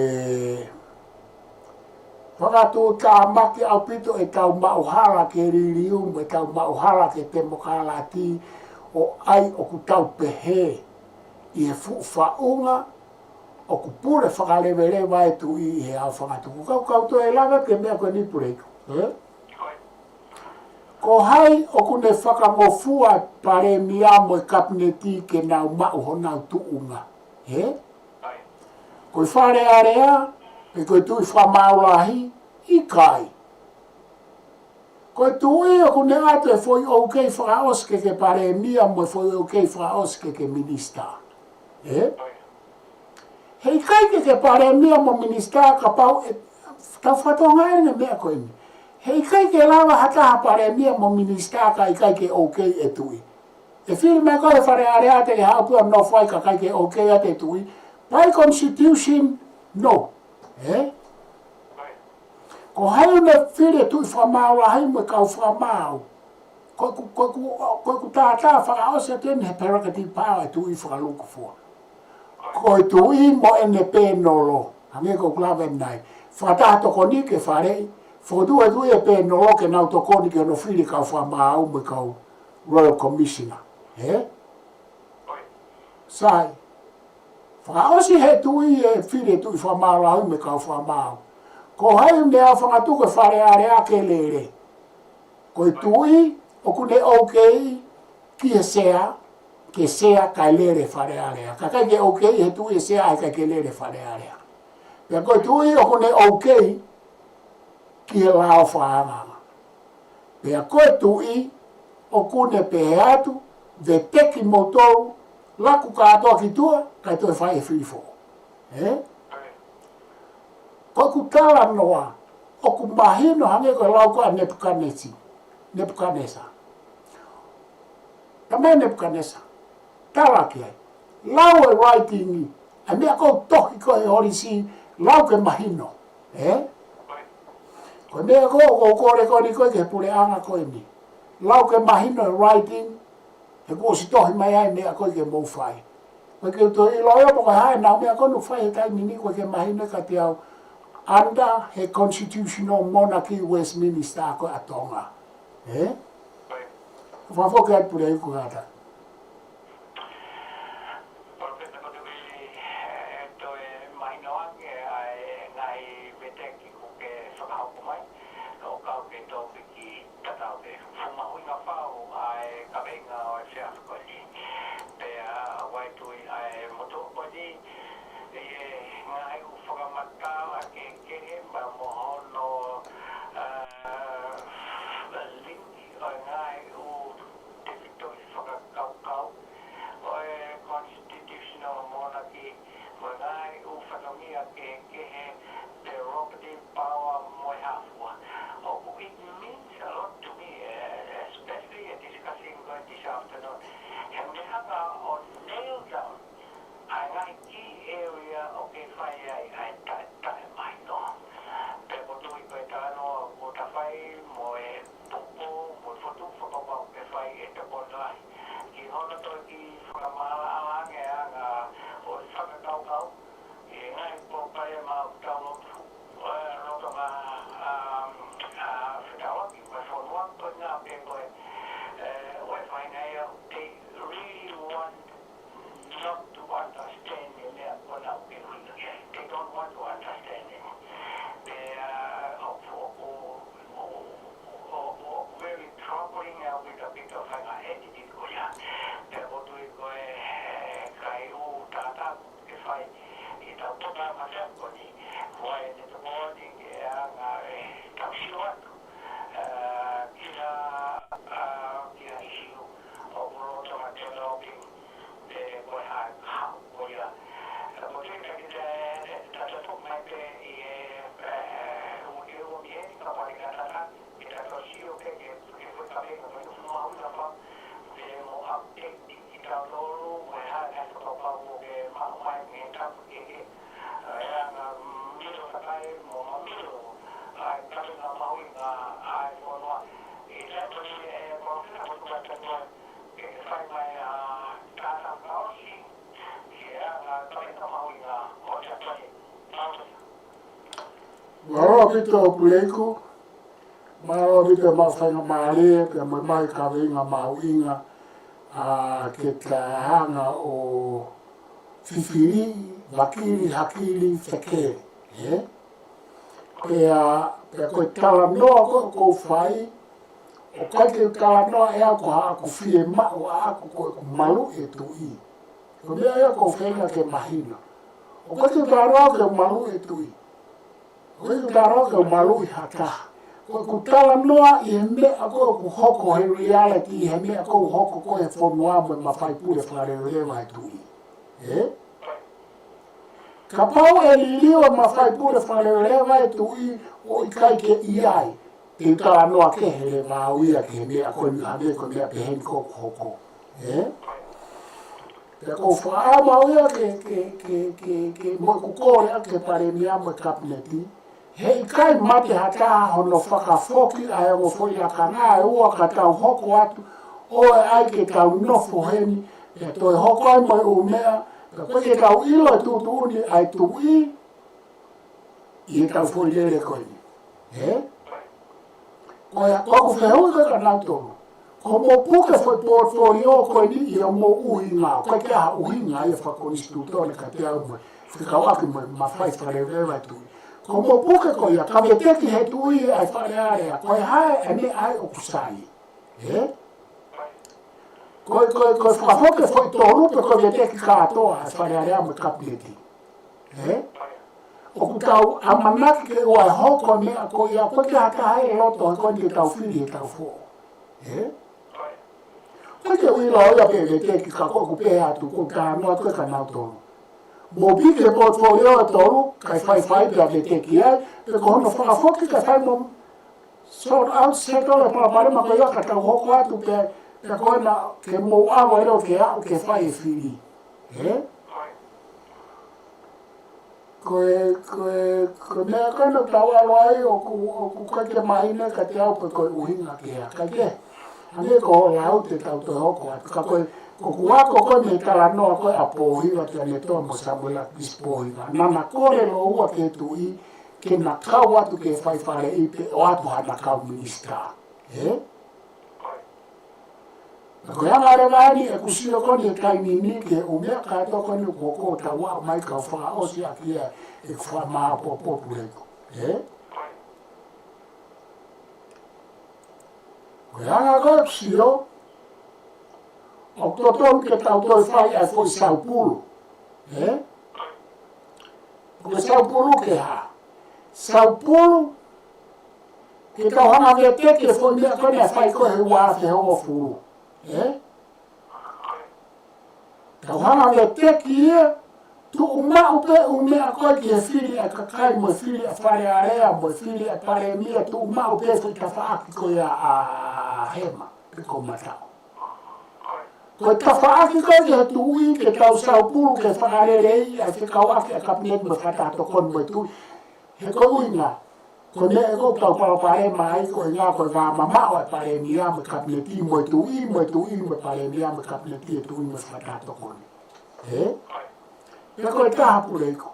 B: whakatu tā maki au pito e tau mauhala ke ririumu, e tau mauhala ke te mokalati, o ai o ku tau pehe, i he whaunga, o ku pure whakalewelewa e tu i he au whakatu. Kau toi e lawe ke mea koe nipureiku. Ko hai o kune whakamofua pare miamo e kabineti ke nau mau honau tuunga. Koe whare area, e koe tui whamaulahi, i kai. Koe tui o kune atu e foi okay whakaoske ke pare miamo e foi okay whakaoske ke minista. Hei kai ke pare miamo minista ka pau e tau whatonga ene mea koe ni. Hei kai ke lawa hataha pare mia mo minista ka i kai ke okay e tui. E whiri mai koe whare areate e haupua no whai ka kai ke okay ate tui. By constitution, no. Ko hai ne whiri tui whamau la hai mo kau whamau. Koe ku tātā whakaose tene he prerogative power e tui whakaluku fua. Koe tui mo ene pēnolo. Hange ko klawe nai. Whataha toko ni ke wharei. Fodua e pe no loke nau tokoni ke no whiri kau whamau me kau Royal Commissioner. Sai. Whakaosi he tui e whiri tui whamau lau me kau whamau. Ko hai mea whangatuke whare are ake lere. Ko tui o kune okay ki he sea, ke sea kai lere whare area. Ka kai ke okay he tui e sea ai kai ke lere whare area. Pea ko tui o kune okay ki he lao whaanganga. Pea koe tui, o kune pehe atu, ve teki motou, laku ka atoa ki tua, kai toi whae whiwho. Koe ku tala noa, o ku mahino hange koe lau koe Nebuchadnezzar. Tamai Nebuchadnezzar, tala ki ai. lau e writing a mea kou toki ko e orisi lau ke mahino ko mea ko kore ko ni ko ke pule anga ko ni lau ke mahino e writing e ko si tohi mai ai mea ko ke mo fai ko ke to i loyo mo ha na mea ko no fai kai ni ko ke mahino ka tiau under a constitutional monarchy Westminster ko atonga fa fo ke pule ko gata Maro pito puleko, maro pito mawhainga maare, pia mai ka winga mauinga ke ka hanga o fifiri, wakiri, hakiri, wheke. Pia koe tala noa ko whai, o kai ke tala noa ea ko haa ko whie mao a ako ko malu e tu i. Ko mea ea ko whenga ke mahina. O kai ke tala noa ke malu e tu i. Koe ku taro ke malu i hata. Koe ku tala noa i he mea koe ku hoko he reality i he mea koe hoko koe he whanua mo ma whai pure wharerewa he tui. Ka pau e liliwa ma whai pure wharerewa he tui o i kai ke iai. Te tala noa ke he le mauia ke he mea koe mea koe mea pehen koe hoko. Te ko whaa mauia ke mo ku kore a ke pare mea mo kabineti. Hei kai mate hata hono whakafoki a e mo foi a kanga e ua ka tau hoko atu o e ai ke tau nofo heni e toi hoko ai mai o mea ka koe ke tau ilo e tutuuni ai tui i e tau foi lere koe ni. Koe ku whehui koe ka nau tonu. Ko mo puke foi portfolio koe ni i a mo uhi ngā. Koe ke aha uhi ngā i a whakonistitutone ka te au mai. Whikau aki mai ma whai wharewewa tui. Ko mo puke ko ia, ka me teki he tui ai wharearea, koe hae e me ai o kusai. Koe whakahoke foi tō rupe koe me teki kātoa ai wharearea me kabineti. O ku tau amanaki ke ua e hoko mea ko ia, koe ke hata hae e loto e koe ni tau whiri e tau fō. Koe ke uilo oia pe me teki ka koe ku pe atu, koe ka anua koe ka nau tōnu. Mo pike portfolio e toru, kai whai pia me teki ai, pe ko hono whakafoki kai whai mo sort out settle e pala ma koe ka tau hoko atu pe koe na ke mo awa ero ke au ke whai e whiri. Koe mea kano tau aloai o ku kake mahina ka te au pe koe uhinga ke a kake. Ane ko lau te tau te hoko atu ka koe ko kuako koe me tala noa koe a pōhiwa te ane toa mo Samuel Akis pōhiwa. Nana kore lo ua ke tu i ke na kau atu ke whaifare i pe o atu hana kau minister. Koe anga re wani e kusio koni e kai nini ke umea ka to koni koko ta wa mai ka wha osi a kia e wha maa popo reko. Koe anga koe kusio o toton ke tau toi whai ai foi Saupulu. Koe Saupulu ke ha. Saupulu ke tau hanga vea teke foi mea koni a whai koe he waa te hongo furu. Tau hanga le teki ia, tu umau pe umea koe ki he whiri a kakai mo whiri a whare area, mo whiri a pare mia, tu umau pe whi ka whaaki koe a hema, pe ko matao. Koe ka whaaki koe ki he tu ui ke tau Saupulu ke whare rei, a te kau aki a kapinet mo whatato kon mo tu, he koe uinga. Ko ne e ko tau pare mai ko ngā koe ngā mamao e pare mia me kapineti mo tu i me pare mia me kapineti e tu i me whatato kone. He koe tāpu reiko.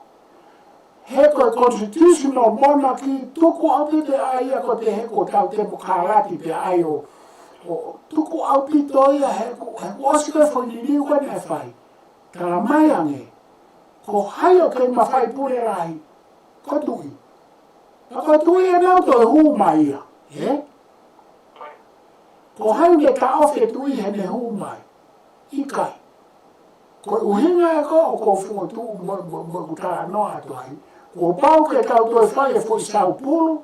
B: He koe constitutional monarchy tuku au pite ai a ko te he ko tau te mokarati pe ai o tuku au pite ia he osi koe whaniri ua ne whai. Tara mai ange, ko hai o ke mawhai pure rai, ko tui. Ako tui e nau toi hū mai ia, Ko haunge ka ofe tui hene hū mai, ikai. Ko uhinga e ko o ko fua tu mo kutara noa atuai. Ko pau ke tau toi whai e fo i Saupulu,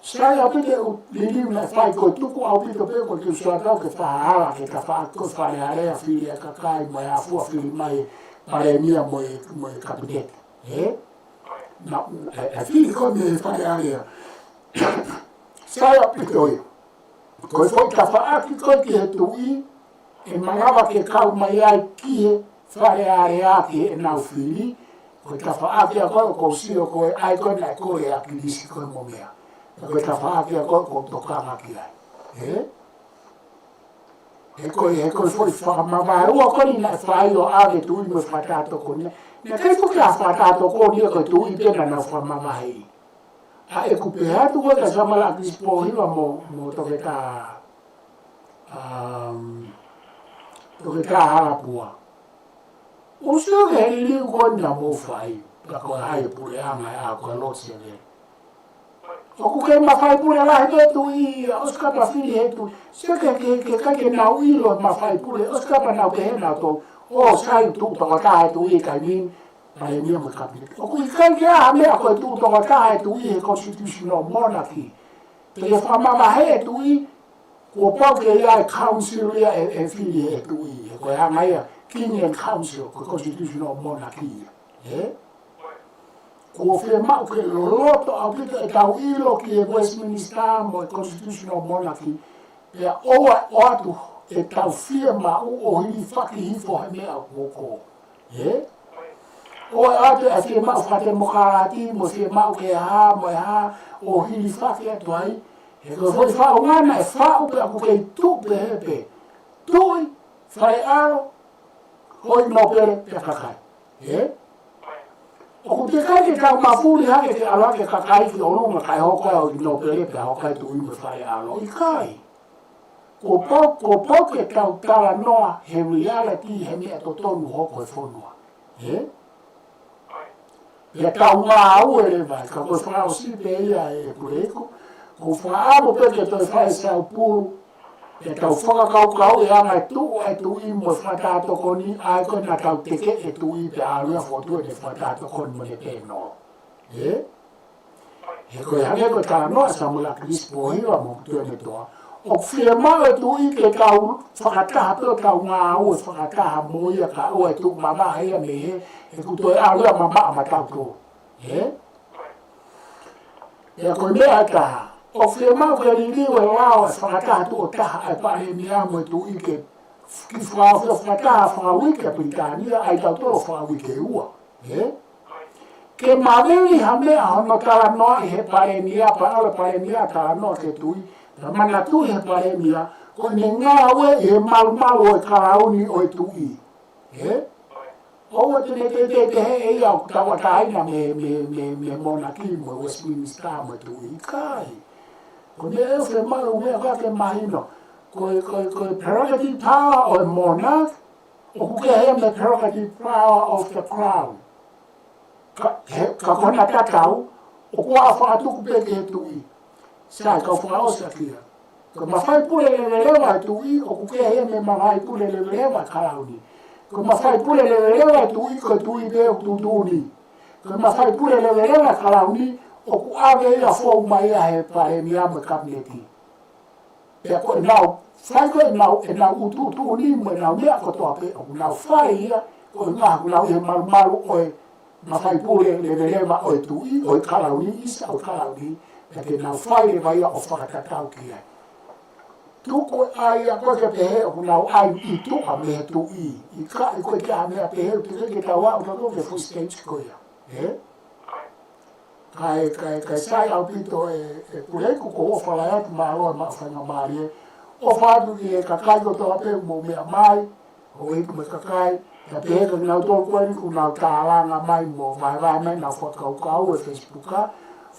B: sai au pite liliu na whai ko tuku au pite pe ko ki sua tau ke whahala ke ka wha ko whare area whiri a kakai mo e a fua whiri mai pare mia mo e kapitete. Na whiri ko me whare area. Sai au pite oia. Koe whai ka whaaki koe ki he tui, e mangawa ke kau mai ai ki he whare area ki he nau whiri, koe ka whaaki a koe o kou sio koe ai koe nai koe a ki nisi koe mo mea. Koe ka whaaki a koe kou tokanga ki ai. He koe whai whakamawai ua koe ni nai whai o ave tui mo whatato kone. Ne kei tuki a whatato kone koe tui pena na whamawai. A e kupe hatu koe ka samala ki spohiwa mo toke ka harapua. O sio ke heri liu koe na mo whai, ka koe hae pure anga e a koe lotsi e vei. O kuke mawhai pure lahi ke tui, oskapa whiri he tui. Sio ke kake nau ilo mawhai pure, oskapa nau ke he nau tō, o sai tu toko tahe tui kai min, Pare mia mo kapite. O kui kai ke aha mea koe tu tonga tae tu i he constitutional monarchy. Te e whamama he tu i, kua pau ke ia e council ia e whiri he tu i. E koe hanga ia king and council, koe constitutional monarchy. Kua whi mau ke loloto au pita e tau ilo ki e Westminster mo e constitutional monarchy. Pea oa o atu e tau whia mau o hini whaki hifo he mea koko. O ate a whia mau whate mokarati, mo whia mau ke ha, mo e ha, o hini whaki atu ai. E koe hoi whao ngana e whao pe aku kei tupe hepe. Tui, whare aro, hoi mau pere pe kakai. O ku te kai ke tau mawhuri hake te ala ke kakai ki o runga kai hoko au i no pere pe hokai tu ime whare aro. I kai. Ko po ke tau tala noa he reality he mea to tonu hoko e whonua. Ia tau ngā au e rewai, ka koe whao sipe ia e kureko, ko whaamo peke toi whae Saupulu, e tau whakakaukau e anga e tu i mo whatato koni, ai koe na tau teke e tu i pe aria whotu e te whatato koni mo le pēno. He koe hake koe tā noa Samuel Akis pohiwa mo tu e me toa, o whia mau e tu i ke tau whakataha peo tau ngā au e whakataha mo ia ka o e tu mama hea me he, e kuto e aria mama ama tau tō. Ea koe mea taha, o whia mau ke ririu e lao e whakataha tu o taha e pare mi amo e tu i ke ki whakata whawike Britania ai tau toro whawike ua. Ke maweli ha mea hono tala noa I he paremia, paole paremia tala noa ke tui, ta mana tu he paremia, ko ne ngā ue I he malu o karauni o tui. Owa tene te he e au tawa taina me monaki mo Westminster mo tui kai. Ko ne e whe malu mea kake mahino, ko prerogative power o monarch, o kuke he me prerogative power of the crown. Ka kona tatau, o kua a whaatuku peke he tui. Sai ka whaosa kia. Ko mawhai pule lewa tui, o kuke he me mawhai pule lewa karauni. Ko mawhai pule lewa tui, ko tui peo tutuni. Ko mawhai pule lewa karauni, o ku ave ia fōu mai a he pahe miama kabineti. Pea ko nau, whai ko e nau ututuni mo e nau mea kotoa pe, o nau whai ia, ko ngaku nau he maru oe, mawhai pule lewa oe tui, oe karauni, isa o karauni, peke nau whai lewa ia o whakatatau ki ai. Tuko ai a koe ke pehe o nau ai I tuka me he tui, I ka I koe kia mea pehe, te ke tawa o kako ke fu stage ko ia. Kai sai au pito e kureiku ko o whalai atu maroa ma whanga marie, o whātu ki e kakai ko toa pe mo mea mai, o eiku me kakai, ka pehe ka nau tō kuani ku nau tālanga mai mo vai mai nau whakaukau e Facebooka,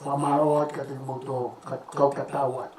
B: wha maroa ka te mo tō kau katau atu.